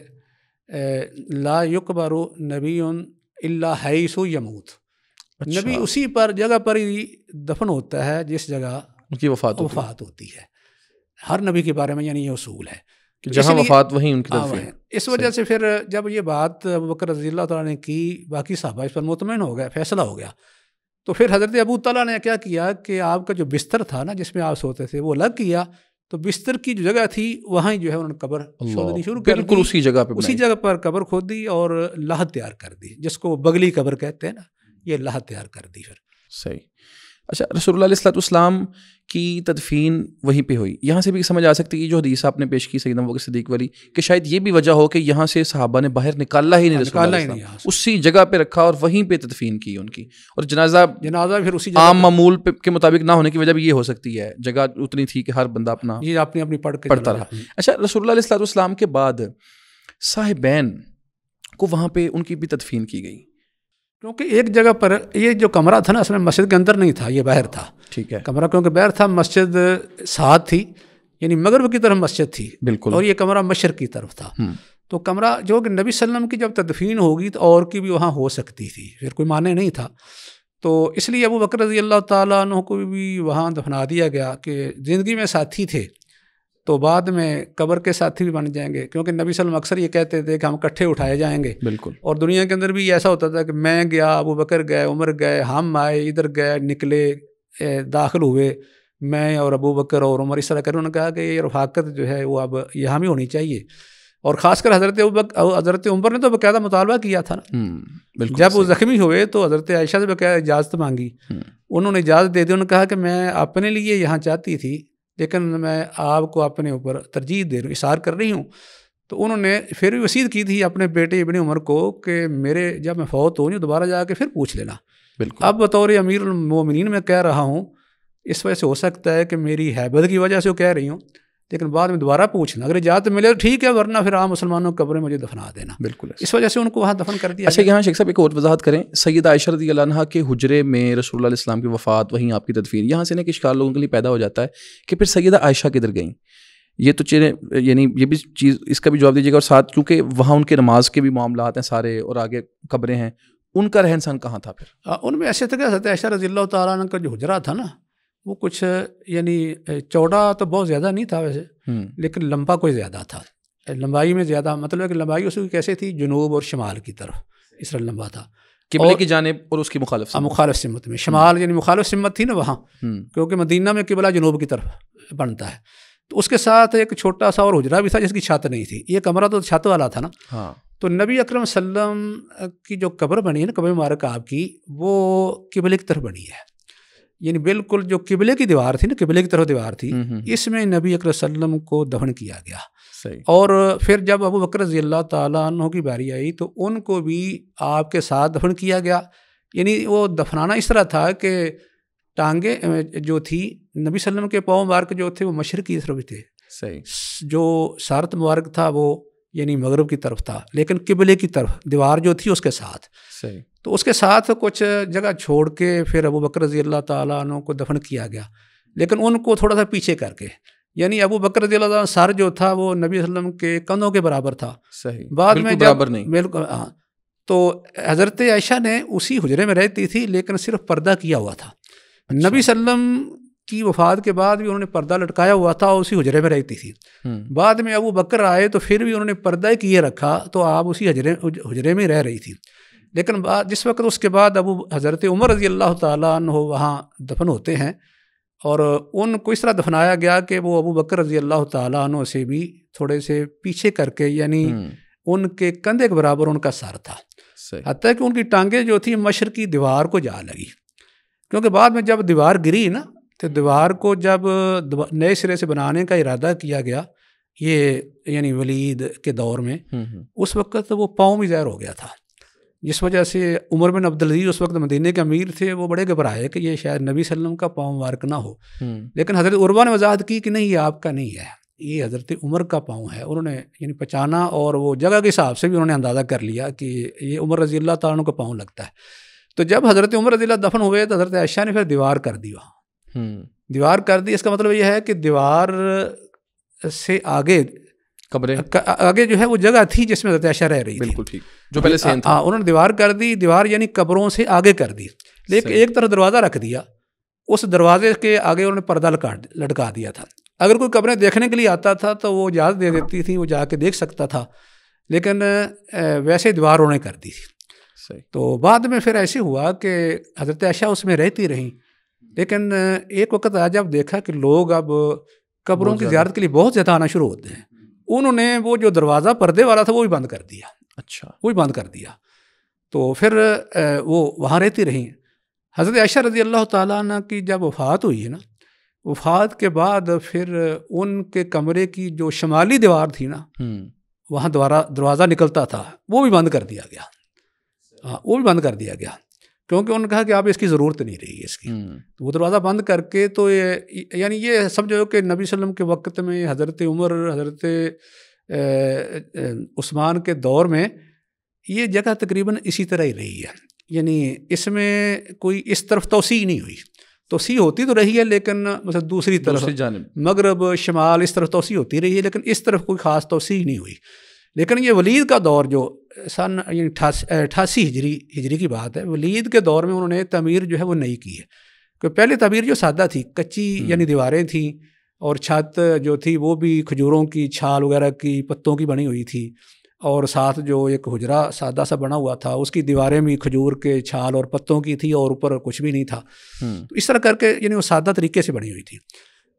لا یقبر نبی الا حیث یموت. نبی اسی پر جگہ پر ہی دفن ہوتا ہے جس جگہ ان کی وفات ہوتی ہے. ہر نبی کے بارے میں یعنی یہ اصول ہے، جہاں وفات وہیں ان کی تدفین. اس وجہ سے پھر جب یہ بات ابو بکر رضی اللہ تعالیٰ نے کی، باقی صحابہ اس پر مطمئن ہو گئے، فیصلہ ہو گیا. تو پھر حضرت ابو طلحہ نے کیا کیا کہ آپ کا جو بستر تھا نا جس میں آپ سوتے تھے وہ الگ کیا، تو بستر کی جو جگہ تھی وہاں جو ہے انہوں نے قبر کھودنی شروع کر دی. بالکل اسی جگہ پر قبر کھود دی اور لحد تیار کر دی، جس کو بغلی قبر کہتے ہیں نا، یہ لحد تیار کر دی پھر. صحیح. اچھا رسول اللہ علیہ السلام کی تدفین وہیں پہ ہوئی. یہاں سے بھی سمجھ آ سکتی ہے جو حدیث آپ نے پیش کی سیدنا ابوبکر صدیق والی کہ شاید یہ بھی وجہ ہو کہ یہاں سے صحابہ نے باہر نکالا ہی نہیں، رسول اللہ علیہ وسلم اسی جگہ پہ رکھا اور وہیں پہ تدفین کی ان کی. اور جنازہ پھر اسی عام معمول کے مطابق نہ ہونے کی وجہ بھی یہ ہو سکتی ہے، جگہ اتنی تھی کہ ہر بندہ اپنی پڑھتا رہا. اچھا رسول اللہ علیہ السلام کے بعد صاحبین کو وہاں پہ ان کی بھی تدفین کی گئی، کیونکہ ایک جگہ پر یہ جو کمرہ تھا نا اصل میں مسجد کے اندر نہیں تھا، یہ باہر تھا. ٹھیک ہے. کمرہ کیونکہ باہر تھا، مسجد ساتھ تھی، یعنی مغرب کی طرف مسجد تھی بالکل، اور یہ کمرہ مشرق کی طرف تھا. تو کمرہ جو کہ نبی صلی اللہ علیہ وسلم کی جب تدفین ہوگی تو اور کی بھی وہاں ہو سکتی تھی، پھر کوئی معنی نہیں تھا. تو اس لیے ابو بکر رضی اللہ تعالیٰ عنہ کو بھی وہاں دفنا دیا گیا کہ زندگی میں ساتھی تھے تو بعد میں قبر کے ساتھی بھی بن جائیں گے، کیونکہ نبی صلی اللہ علیہ وسلم اکثر یہ کہتے تھے کہ ہم اکٹھے اٹھائے جائیں گے. بالکل. اور دنیا کے اندر بھی ایسا ہوتا تھا کہ میں گیا، ابو بکر گئے، عمر گئے، ہم آئے، ادھر گئے، نکلے، داخل ہوئے، میں اور ابو بکر اور عمر اس طرح کر. انہوں نے کہا کہ یہ رفاقت جو ہے وہ اب یہاں بھی ہونی چاہیے. اور خاص کر حضرت عمر نے تو باقاعدہ مطالبہ کیا تھا نا، جب وہ زخمی ہوئے تو حضرت عائشہ سے باقاعدہ اجازت مانگی. انہوں نے اجازت دے دی. انہوں نے کہا کہ میں اپنے لیے یہاں چاہتی تھی لیکن میں آپ کو اپنے اوپر ترجیح دے رہی ہوں، اصرار کر رہی ہوں. تو انہوں نے پھر بھی وصیت کی تھی اپنے بیٹے ابن عمر کو کہ میرے جب میں فوت ہوں دوبارہ جا کے پھر پوچھ لینا. بالکل. اب بطور امیر المومنین میں کہہ رہا ہوں، اس وجہ سے ہو سکتا ہے کہ میری حیبت کی وجہ سے وہ کہہ رہی ہوں، لیکن بعد میں دوبارہ پوچھنا، اگر اجازت ملے تو ٹھیک ہے، ورنہ پھر عام مسلمانوں کی قبریں مجھے دفنا دینا. بالکل. اس وجہ سے ان کو وہاں دفن کر دیا. اچھا یہاں شیخ صاحب ایک اور وضاحت کریں، سیدہ عائشہ رضی اللہ عنہا کے حجرے میں رسول اللہ علیہ السلام کی وفات، وہیں آپ کی تدفین، یہاں سے ایک اشکال لوگوں کے لیے پیدا ہو جاتا ہے کہ پھر سیدہ عائشہ کدھر گئیں؟ یہ تو یعنی یہ بھی چیز، اس کا بھی جواب دیجیے گا. اور ساتھ کیونکہ وہاں ان کے نماز کے بھی معاملات ہیں سارے، اور آگے قبریں ہیں، ان کا رہن سہن کہاں تھا پھر؟ ان میں ایسے تھا کہ حضرت عائشہ رضی اللہ تعالیٰ عنہ کا جو حجرہ تھا نا، وہ کچھ یعنی چوڑا تو بہت زیادہ نہیں تھا ویسے، لیکن لمبا کوئی زیادہ تھا. لمبائی میں زیادہ، مطلب ہے کہ لمبائی اس کی کیسے تھی، جنوب اور شمال کی طرف اس طرح لمبا تھا، قبلے کی جانب اور اس کی مخالف سمت میں. شمال یعنی مخالف سمت تھی نا وہاں، کیونکہ مدینہ میں قبلہ جنوب کی طرف بنتا ہے. تو اس کے ساتھ ایک چھوٹا سا اور حجرہ بھی تھا جس کی چھت نہیں تھی. یہ کمرہ تو چھت والا تھا نا. تو نبی اکرم صلی اللہ علیہ وسلم کی جو قبر بنی ہے نا، قبر مبارک آپ کی، وہ قبلے کی طرف بنی ہے. یعنی بالکل جو قبلے کی دیوار تھی نا، قبلے کی طرف دیوار تھی، اس میں نبی اکرم صلی اللہ علیہ وسلم کو دفن کیا گیا. اور پھر جب ابو بکر رضی اللہ تعالیٰ عنہ کی باری آئی تو ان کو بھی آپ کے ساتھ دفن کیا گیا. یعنی وہ دفنانا اس طرح تھا کہ ٹانگیں جو تھی نبی صلی اللہ علیہ وسلم کے پاؤں مبارک جو تھے وہ مشرق کی طرف تھے، جو سارت مبارک تھا وہ یعنی مغرب کی طرف تھا، لیکن قبلے کی طرف دیوار جو تھی اس کے ساتھ. تو اس کے ساتھ کچھ جگہ چھوڑ کے پھر ابو بکر رضی اللہ تعالیٰ عنہ کو دفن کیا گیا، لیکن ان کو تھوڑا سا پیچھے کر کے. یعنی ابو بکر رضی اللہ عنہ سر جو تھا وہ نبی صلی اللہ علیہ وسلم کے کندھوں کے برابر تھا. بعد میں برابر نہیں، بالکل. ہاں. تو حضرت عائشہ نے اسی حجرے میں رہتی تھی، لیکن صرف پردہ کیا ہوا تھا. نبی صلی اللہ علیہ وسلم کی وفات کے بعد بھی انہوں نے پردہ لٹکایا ہوا تھا اور اسی حجرے میں رہتی تھی. بعد میں ابو بکر آئے تو پھر بھی انہوں نے پردہ کیے رکھا، تو آپ اسی حجرے میں رہ رہی تھی. لیکن جس وقت اس کے بعد حضرت عمر رضی اللہ تعالیٰ عنہ وہاں دفن ہوتے ہیں، اور ان کو اس طرح دفنایا گیا کہ وہ ابو بکر رضی اللہ تعالیٰ عنہ سے بھی تھوڑے سے پیچھے کر کے، یعنی ان کے کندھے کے برابر ان کا سر تھا. حتیٰ کہ ان کی ٹانگیں جو تھی مشرقی دیوار کو جا لگی، کیونکہ بعد میں جب دیوار گری نا، تو دیوار کو جب نئے سرے سے بنانے کا ارادہ کیا گیا، یہ یعنی ولید کے دور میں، اس وقت وہ پاؤں بھی ظاہر ہو گیا تھا، جس وجہ سے عمر بن عبدالعزیز اس وقت مدینے کے امیر تھے، وہ بڑے گھبرائے کہ یہ شاید نبی صلی اللہ علیہ وسلم کا پاؤں مبارک نہ ہو. لیکن حضرت عروہ نے وضاحت کی کہ نہیں، یہ آپ کا نہیں ہے، یہ حضرت عمر کا پاؤں ہے. انہوں نے یعنی پہچانا، اور وہ جگہ کے حساب سے بھی انہوں نے اندازہ کر لیا کہ یہ عمر رضی اللہ تعالیٰ عنہ کا پاؤں لگتا ہے. تو جب حضرت عمر رضی اللہ دفن ہوئے تو حضرت عائشہ نے پھر دیوار کر دی وہاں. دیوار کر دی، اس کا مطلب یہ ہے کہ دیوار سے آگے آگے جو ہے وہ جگہ تھی جس میں حضرت عائشہ رہ رہی تھی. بالکل ٹھیک، جو پہلے سے تھا. انہوں نے دیوار کر دی، دیوار یعنی قبروں سے آگے کر دی، لیکن ایک طرف دروازہ رکھ دیا، اس دروازے کے آگے انہوں نے پردہ لٹکا دیا تھا. اگر کوئی قبریں دیکھنے کے لیے آتا تھا تو وہ اجازت دے دیتی تھی، وہ جا کے دیکھ سکتا تھا، لیکن ویسے دیوار انہوں نے کر دی تھی. تو بعد میں پھر ایسے ہوا کہ حضرت عائشہ اس میں رہتی رہیں، لیکن ایک وقت آیا جب دیکھا کہ لوگ اب قبروں کی زیارت کے لیے بہت زیادہ آنا شروع ہوتے ہیں. انہوں نے وہ جو دروازہ پردے والا تھا وہ بھی بند کر دیا. اچھا، وہ بھی بند کر دیا. تو پھر وہ وہاں رہتی رہیں. حضرت عائشہ رضی اللہ تعالیٰ عنہ کی جب وفات ہوئی ہے نا، وفات کے بعد پھر ان کے کمرے کی جو شمالی دیوار تھی نا، وہاں دروازہ نکلتا تھا، وہ بھی بند کر دیا گیا. وہ بھی بند کر دیا گیا، کیونکہ انہوں نے کہا کہ آپ اس کی ضرورت نہیں رہی ہے اس کی. وہ دروازہ بند کر کے، تو یعنی یہ سمجھو کہ نبی صلی اللہ علیہ وسلم کے وقت میں حضرت عمر، حضرت عثمان کے دور میں یہ جگہ تقریباً اسی طرح ہی رہی ہے. یعنی اس میں کوئی اس طرف توسیع نہیں ہوئی. توسیع ہوتی تو رہی ہے، لیکن مثلا دوسری طرف مغرب شمال اس طرف توسیع ہوتی رہی ہے، لیکن اس طرف کوئی خاص توسیع نہیں ہوئی. لیکن یہ ولید کا دور جو سن 88 ہجری کی بات ہے، ولید کے دور میں انہوں نے تعمیر جو ہے وہ نئی کی ہے. کہ پہلے تعمیر جو سادہ تھی، کچی یعنی دیواریں تھیں، اور چھت جو تھی وہ بھی کھجوروں کی چھال وغیرہ کی پتوں کی بنی ہوئی تھی، اور ساتھ جو ایک حجرہ سادہ سا بنا ہوا تھا اس کی دیواریں بھی کھجور کے چھال اور پتوں کی تھی، اور اوپر کچھ بھی نہیں تھا. تو اس طرح کر کے یعنی وہ سادہ طریقے سے بنی ہوئی تھی.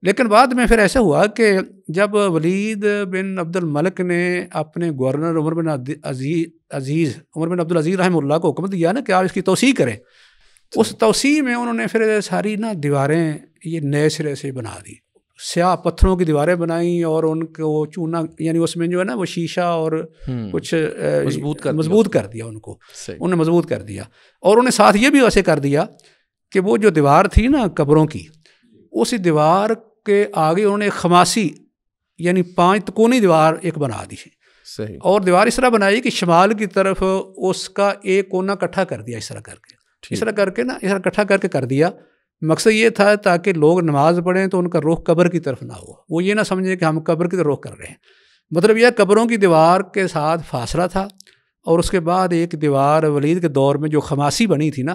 لیکن بعد میں پھر ایسا ہوا کہ جب ولید بن عبد الملک نے اپنے گورنر عمر بن عبدالعزیز رحمہ اللہ کو حکم دیا نا کہ آپ اس کی توسیع کریں، اس توسیع میں انہوں نے پھر ساری نا دیواریں یہ نئے سرے سے بنا دی. سیاہ پتھروں کی دیواریں بنائیں اور ان کو چونا یعنی اس میں جو ہے نا وہ شیشہ اور کچھ مضبوط کر دیا ان کو، انہوں نے مضبوط کر دیا. اور انہیں ساتھ یہ بھی ویسے کر دیا کہ وہ جو دیوار تھی نا قبروں کی، اسی دیوار کے آگے انہوں نے خماسی یعنی 5 تکونی دیوار ایک بنا دی. صحیح. اور دیوار اس طرح بنائی کہ شمال کی طرف اس کا ایک کونا کٹھا کر دیا، اس طرح کر کے کٹھا کر کے کر دیا. مقصد یہ تھا تاکہ لوگ نماز پڑھیں تو ان کا رخ قبر کی طرف نہ ہو، وہ یہ نہ سمجھے کہ ہم قبر کی طرف رخ کر رہے ہیں. مطلب یہ قبروں کی دیوار کے ساتھ فاصلہ تھا. اور اس کے بعد ایک دیوار ولید کے دور میں جو خماسی بنی تھی نا،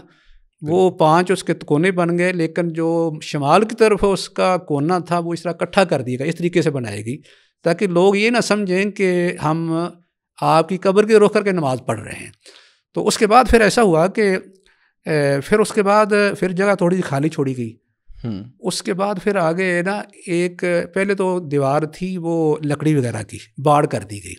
وہ 5 اس کے کونے بن گئے، لیکن جو شمال کی طرف اس کا کونا تھا وہ اس طرح کٹھا کر دیا گیا، اس طریقے سے بنائے گی تاکہ لوگ یہ نہ سمجھیں کہ ہم آپ کی قبر کی رخ کر کے نماز پڑھ رہے ہیں. تو اس کے بعد پھر ایسا ہوا کہ پھر جگہ تھوڑی سی خالی چھوڑی گئی. اس کے بعد پھر آگے نا ایک پہلے تو دیوار تھی وہ لکڑی وغیرہ کی باڑ کر دی گئی،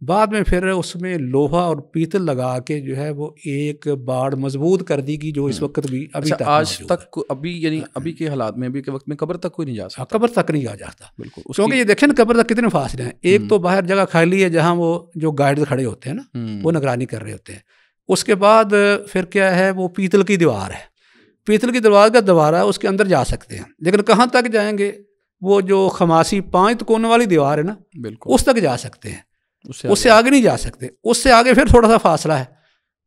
بعد میں پھر اس میں لوہا اور پیتل لگا کے جو ہے وہ ایک باڑ مضبوط کر دی گئی، جو اس وقت بھی ابھی تک آج تک یعنی ابھی کے حالات میں ابھی کے وقت میں قبر تک کوئی نہیں جا سکتا. قبر تک نہیں جاتا بالکل. کیونکہ یہ دیکھیں نا قبر تک کتنے فاصلے ہیں. ایک تو باہر جگہ خالی ہے جہاں وہ جو گائیڈ کھڑے ہوتے ہیں نا وہ نگرانی کر رہے ہوتے ہیں. اس کے بعد پھر کیا ہے، وہ پیتل کی دیوار ہے، پیتل کی دیوار کا دوبارہ اس کے اندر جا سکتے ہیں، لیکن کہاں تک جائیں گے؟ وہ جو خماسی 5 کونوں والی دیوار ہے نا بالکل اس تک جا سکتے ہیں، اس سے آگے نہیں جا سکتے. اس سے آگے پھر تھوڑا سا فاصلہ ہے.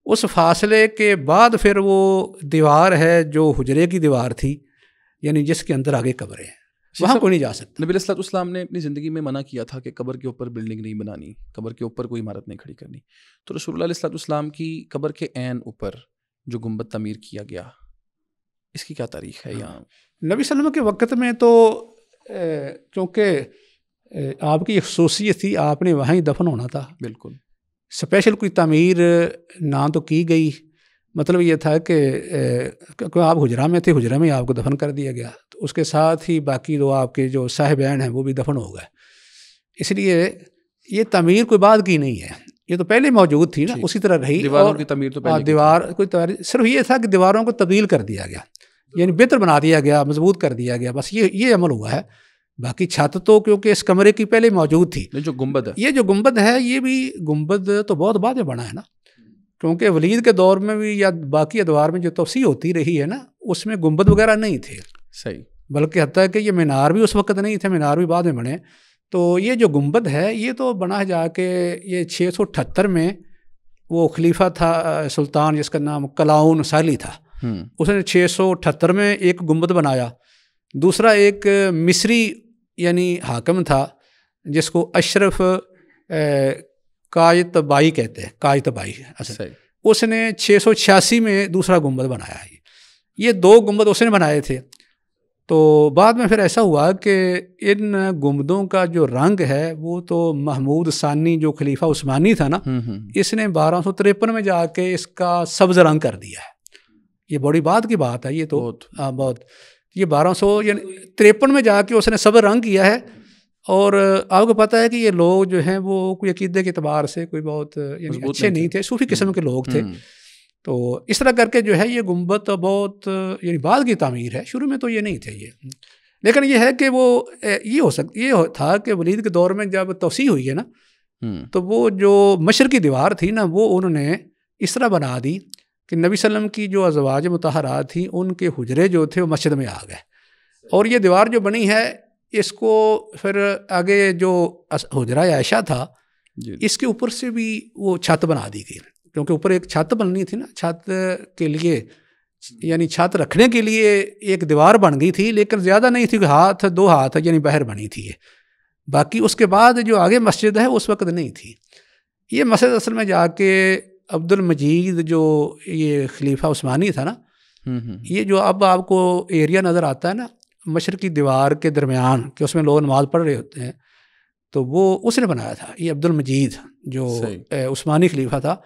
اس فاصلے کے بعد پھر وہ دیوار ہے جو حجرے کی دیوار تھی، یعنی جس کے اندر آگے قبریں ہیں، وہاں کوئی نہیں جا سکتا. نبی علیہ السلام نے اپنی زندگی میں منع کیا تھا کہ قبر کے اوپر بلڈنگ نہیں بنانی، قبر کے اوپر کوئی عمارت نہیں کھڑی کرنی. تو رسول اللہ علیہ السلام کی قبر کے عین اوپر جو گنبد تعمیر کیا گیا، اس کی کیا تاریخ ہے یہاں؟ نبی صلی اللہ علیہ وسلم کے وقت میں تو چونکہ آپ کی ایک خصوصیت تھی، آپ نے وہیں دفن ہونا تھا. بالکل. اسپیشل کوئی تعمیر نہ تو کی گئی، مطلب یہ تھا کہ آپ حجرہ میں تھے، حجرہ میں آپ کو دفن کر دیا گیا. تو اس کے ساتھ ہی باقی دو آپ کے جو صاحبین ہیں وہ بھی دفن ہو گئے. اس لیے یہ تعمیر کوئی بعد کی نہیں ہے، یہ تو پہلے موجود تھی نا، اسی طرح رہی. دیواروں کی تعمیر تو پہلے دیوار کوئی صرف یہ تھا کہ دیواروں کو تبدیل کر دیا گیا، یعنی بہتر بنا دیا گیا، مضبوط کر دیا گیا، بس یہ عمل ہوا ہے. باقی چھت تو کیونکہ اس کمرے کی پہلے موجود تھی. جو گنبد ہے، یہ جو گنبد ہے، یہ بھی گنبد تو بہت بعد میں بنا ہے نا، کیونکہ ولید کے دور میں بھی یا باقی ادوار میں جو توسیع ہوتی رہی ہے نا، اس میں گنبد وغیرہ نہیں تھے. صحیح. بلکہ حتیٰ کہ یہ مینار بھی اس وقت نہیں تھے، مینار بھی بعد میں بنے. تو یہ جو گنبد ہے یہ تو بنا جا کے یہ 678 میں وہ خلیفہ تھا سلطان جس کا نام کلاؤن سالی تھا، اس نے 678 میں ایک گنبد بنایا. دوسرا ایک مصری یعنی حاکم تھا جس کو اشرف قائتبائی کہتے ہیں، قائتبائی اصل، اس نے 686 میں دوسرا گنبد بنایا ہے. یہ 2 گنبد اس نے بنائے تھے. تو بعد میں پھر ایسا ہوا کہ ان گنبدوں کا جو رنگ ہے وہ تو محمود ثانی جو خلیفہ عثمانی تھا نا، اس نے 1253 میں جا کے اس کا سبز رنگ کر دیا ہے. یہ بڑی بات کی بات ہے، یہ تو بہت یہ 1253 میں جا کے اس نے سبز رنگ کیا ہے. اور آپ کو پتہ ہے کہ یہ لوگ جو ہیں وہ کوئی عقیدے کے اعتبار سے کوئی بہت یعنی اچھے نہیں تھے، صوفی قسم کے لوگ تھے. تو اس طرح کر کے جو ہے یہ گنبد بہت یعنی بعد کی تعمیر ہے، شروع میں تو یہ نہیں تھے یہ. لیکن یہ ہے کہ وہ یہ تھا کہ ولید کے دور میں جب توسیع ہوئی ہے نا، تو وہ جو مشرقی دیوار تھی نا وہ انہوں نے اس طرح بنا دی کہ نبی صلی اللہ علیہ وسلم کی جو ازواج مطہرات تھیں ان کے حجرے جو تھے وہ مسجد میں آ گئے. اور یہ دیوار جو بنی ہے اس کو پھر آگے جو حجرہ عائشہ تھا اس کے اوپر سے بھی وہ چھت بنا دی گئی، کیونکہ اوپر ایک چھت بننی تھی نا، چھت کے لیے یعنی چھت رکھنے کے لیے ایک دیوار بن گئی تھی، لیکن زیادہ نہیں تھی، 2 ہاتھ یعنی باہر بنی تھی. باقی اس کے بعد جو آگے مسجد ہے اس وقت نہیں تھی. یہ مسجد اصل میں جا کے عبد المجید جو یہ خلیفہ عثمانی تھا نا، یہ جو اب آپ کو ایریا نظر آتا ہے نا مشرقی دیوار کے درمیان کہ اس میں لوگ نماز پڑھ رہے ہوتے ہیں، تو وہ اس نے بنایا تھا. یہ عبد المجید جو عثمانی خلیفہ تھا،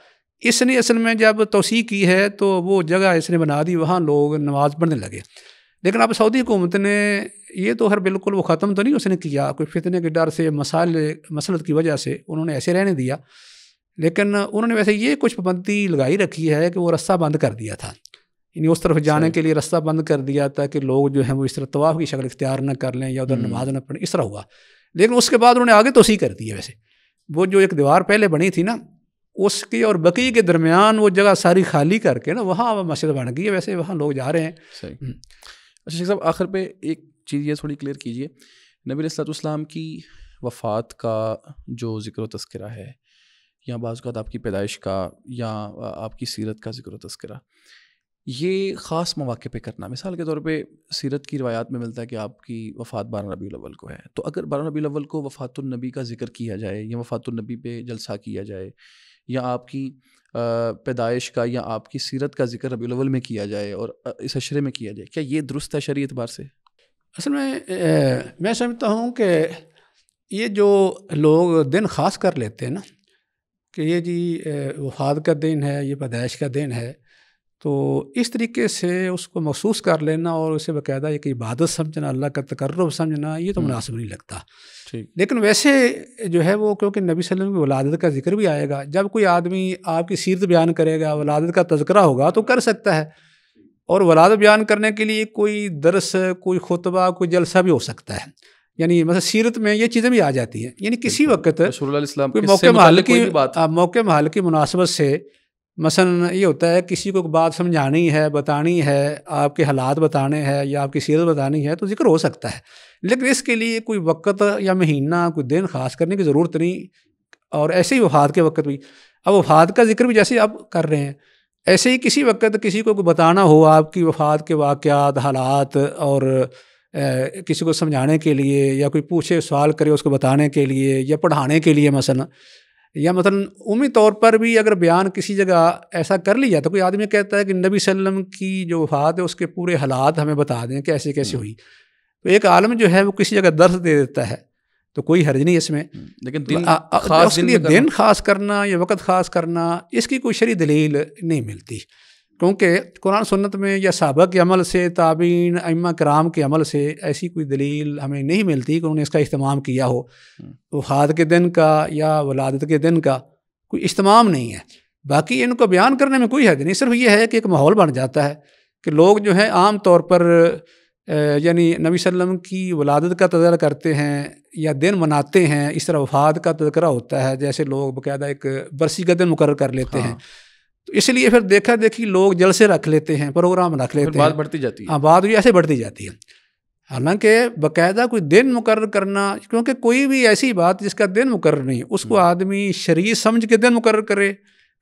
اس نے اصل میں جب توسیع کی ہے تو وہ جگہ اس نے بنا دی، وہاں لوگ نماز پڑھنے لگے. لیکن اب سعودی حکومت نے یہ تو بالکل وہ ختم تو نہیں اس نے کیا، کوئی فتنے کے ڈر سے مسلط کی وجہ سے انہوں نے ایسے رہنے دیا. لیکن انہوں نے ویسے یہ کچھ پابندی لگائی رکھی ہے کہ وہ رستہ بند کر دیا تھا یعنی اس طرف جانے کے لیے راستہ بند کر دیا تاکہ لوگ جو ہیں وہ اس طرح طواف کی شکل اختیار نہ کر لیں یا ادھر نماز نہ پڑھیں، اس طرح ہوا. لیکن اس کے بعد انہوں نے آگے توسیع کر دی ہے. ویسے وہ جو ایک دیوار پہلے بنی تھی نا، اس کی اور بقی کے درمیان وہ جگہ ساری خالی کر کے نا وہاں مسجد بن گئی ہے. ویسے وہاں لوگ جا رہے ہیں. صحیح. اچھا شیخ صاحب، آخر پہ ایک چیز یہ تھوڑی کلیئر کیجیے، نبی علیہ الصلوۃ والسلام کی وفات کا جو ذکر و تذکرہ ہے، یا بعض اوقات آپ کی پیدائش کا یا آپ کی سیرت کا ذکر و تذکرہ، یہ خاص مواقع پہ کرنا، مثال کے طور پہ سیرت کی روایات میں ملتا ہے کہ آپ کی وفات 12 ربیع الاول کو ہے، تو اگر 12 ربیع الاول کو وفات النبی کا ذکر کیا جائے یا وفات النبی پہ جلسہ کیا جائے، یا آپ کی پیدائش کا یا آپ کی سیرت کا ذکر ربیع الاول میں کیا جائے اور اس عشرے میں کیا جائے، کیا یہ درست ہے شرعی اعتبار سے؟ اصل میں سمجھتا ہوں کہ یہ جو لوگ دن خاص کر لیتے ہیں نا کہ یہ جی وفات کا دن ہے، یہ پیدائش کا دن ہے، تو اس طریقے سے اس کو مخصوص کر لینا اور اسے باقاعدہ ایک عبادت سمجھنا، اللہ کا تقرب سمجھنا، یہ تو مناسب نہیں لگتا. لیکن ویسے جو ہے وہ کیونکہ نبی صلی اللہ علیہ وسلم کی ولادت کا ذکر بھی آئے گا، جب کوئی آدمی آپ کی سیرت بیان کرے گا، ولادت کا تذکرہ ہوگا تو کر سکتا ہے. اور ولادت بیان کرنے کے لیے کوئی درس، کوئی خطبہ، کوئی جلسہ بھی ہو سکتا ہے. یعنی مثلا سیرت میں یہ چیزیں بھی آ جاتی ہیں. یعنی کسی وقت رسول اللہ علیہ السلام کوئی موقع محل کی مناسبت سے مثلا یہ ہوتا ہے کسی کو بات سمجھانی ہے، بتانی ہے، آپ کے حالات بتانے ہیں یا آپ کی سیرت بتانی ہے تو ذکر ہو سکتا ہے. لیکن اس کے لیے کوئی وقت یا مہینہ، کوئی دن خاص کرنے کی ضرورت نہیں. اور ایسے ہی وفات کے وقت بھی، اب وفات کا ذکر بھی جیسے آپ کر رہے ہیں، ایسے ہی کسی وقت کسی کو بتانا ہو آپ کی وفات کے واقعات، حالات، اور کسی کو سمجھانے کے لیے یا کوئی پوچھے سوال کرے اس کو بتانے کے لیے یا پڑھانے کے لیے مثلا، یا مثلا عمومی طور پر بھی اگر بیان کسی جگہ ایسا کر لیا تو کوئی آدمی کہتا ہے کہ نبی صلی اللہ علیہ وسلم کی جو وفات ہے اس کے پورے حالات ہمیں بتا دیں کہ ایسے کیسے ہوئی، تو ایک عالم جو ہے وہ کسی جگہ درس دے دیتا ہے تو کوئی حرج نہیں اس میں. لیکن دن خاص کرنا یا وقت خاص کرنا، اس کی کوئی شرعی دلیل نہیں ملتی، کیونکہ قرآن سنت میں یا صحابہ کے عمل سے، تابعین، ائمہ کرام کے عمل سے ایسی کوئی دلیل ہمیں نہیں ملتی کہ انہوں نے اس کا اہتمام کیا ہو. وفات کے دن کا یا ولادت کے دن کا کوئی اہتمام نہیں ہے. باقی ان کو بیان کرنے میں کوئی حد نہیں، صرف یہ ہے کہ ایک ماحول بن جاتا ہے کہ لوگ جو ہیں عام طور پر یعنی نبی صلی اللہ علیہ وسلم کی ولادت کا تذکرہ کرتے ہیں یا دن مناتے ہیں، اس طرح وفات کا تذکرہ ہوتا ہے، جیسے لوگ باقاعدہ ایک برسی کا دن مقرر کر لیتے ہیں. تو اس لیے پھر دیکھا دیکھی لوگ جلسے رکھ لیتے ہیں، پروگرام رکھ لیتے ہیں، بات بڑھتی جاتی ہے. بات بھی ایسے بڑھتی جاتی ہے. حالانکہ باقاعدہ کوئی دن مقرر کرنا، کیونکہ کوئی بھی ایسی بات جس کا دن مقرر نہیں، اس کو آدمی شرعی سمجھ کے دن مقرر کرے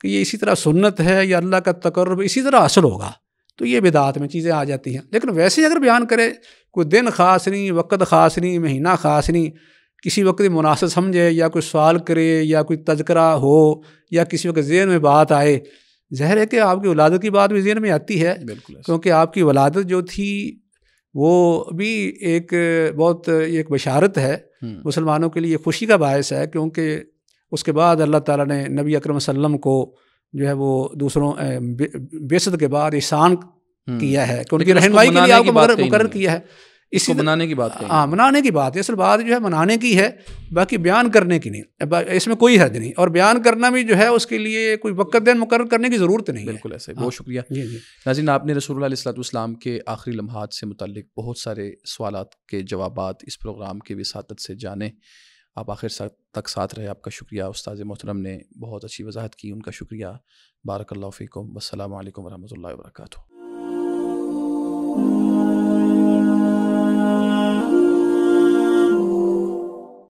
کہ یہ اسی طرح سنت ہے یا اللہ کا تقرب اسی طرح حاصل ہوگا، تو یہ بدعات میں چیزیں آ جاتی ہیں. لیکن ویسے اگر بیان کرے، کوئی دن خاص نہیں، وقت خاص نہیں، مہینہ خاص نہیں، کسی وقت مناسب سمجھے یا کوئی سوال کرے یا کوئی تذکرہ ہو یا کسی وقت ذہن میں بات آئے، ظاہر ہے کہ آپ کی ولادت کی بات بھی ذہن میں آتی ہے. بالکل، کیونکہ آپ کی ولادت جو تھی وہ بھی ایک بہت ایک بشارت ہے مسلمانوں کے لیے، خوشی کا باعث ہے، کیونکہ اس کے بعد اللہ تعالیٰ نے نبی اکرم صلی اللہ علیہ وسلم کو جو ہے وہ دوسروں بعثت کے بعد احسان کیا ہے کہ ان کی رہنمائی کے لیے آپ کو مقرر کیا ہے. اس کو منانے کی بات ہاں، منانے کی بات ہے، اصل بات جو ہے منانے کی ہے، باقی بیان کرنے کی نہیں. اس میں کوئی حد نہیں، اور بیان کرنا بھی جو ہے اس کے لیے کوئی وقت دن مقرر کرنے کی ضرورت نہیں ہے. بالکل ایسے. بہت شکریہ. ناظرین، آپ نے رسول اللہ علیہ الصلوۃ والسلام کے آخری لمحات سے متعلق بہت سارے سوالات کے جوابات اس پروگرام کے وساطت سے جانے. آپ آخر تک ساتھ رہے، آپ کا شکریہ. استاذ محترم نے بہت اچھی وضاحت کی، ان کا شکریہ. بارک اللہ فیکم. والسلام علیکم ورحمۃ اللہ وبرکاتہ.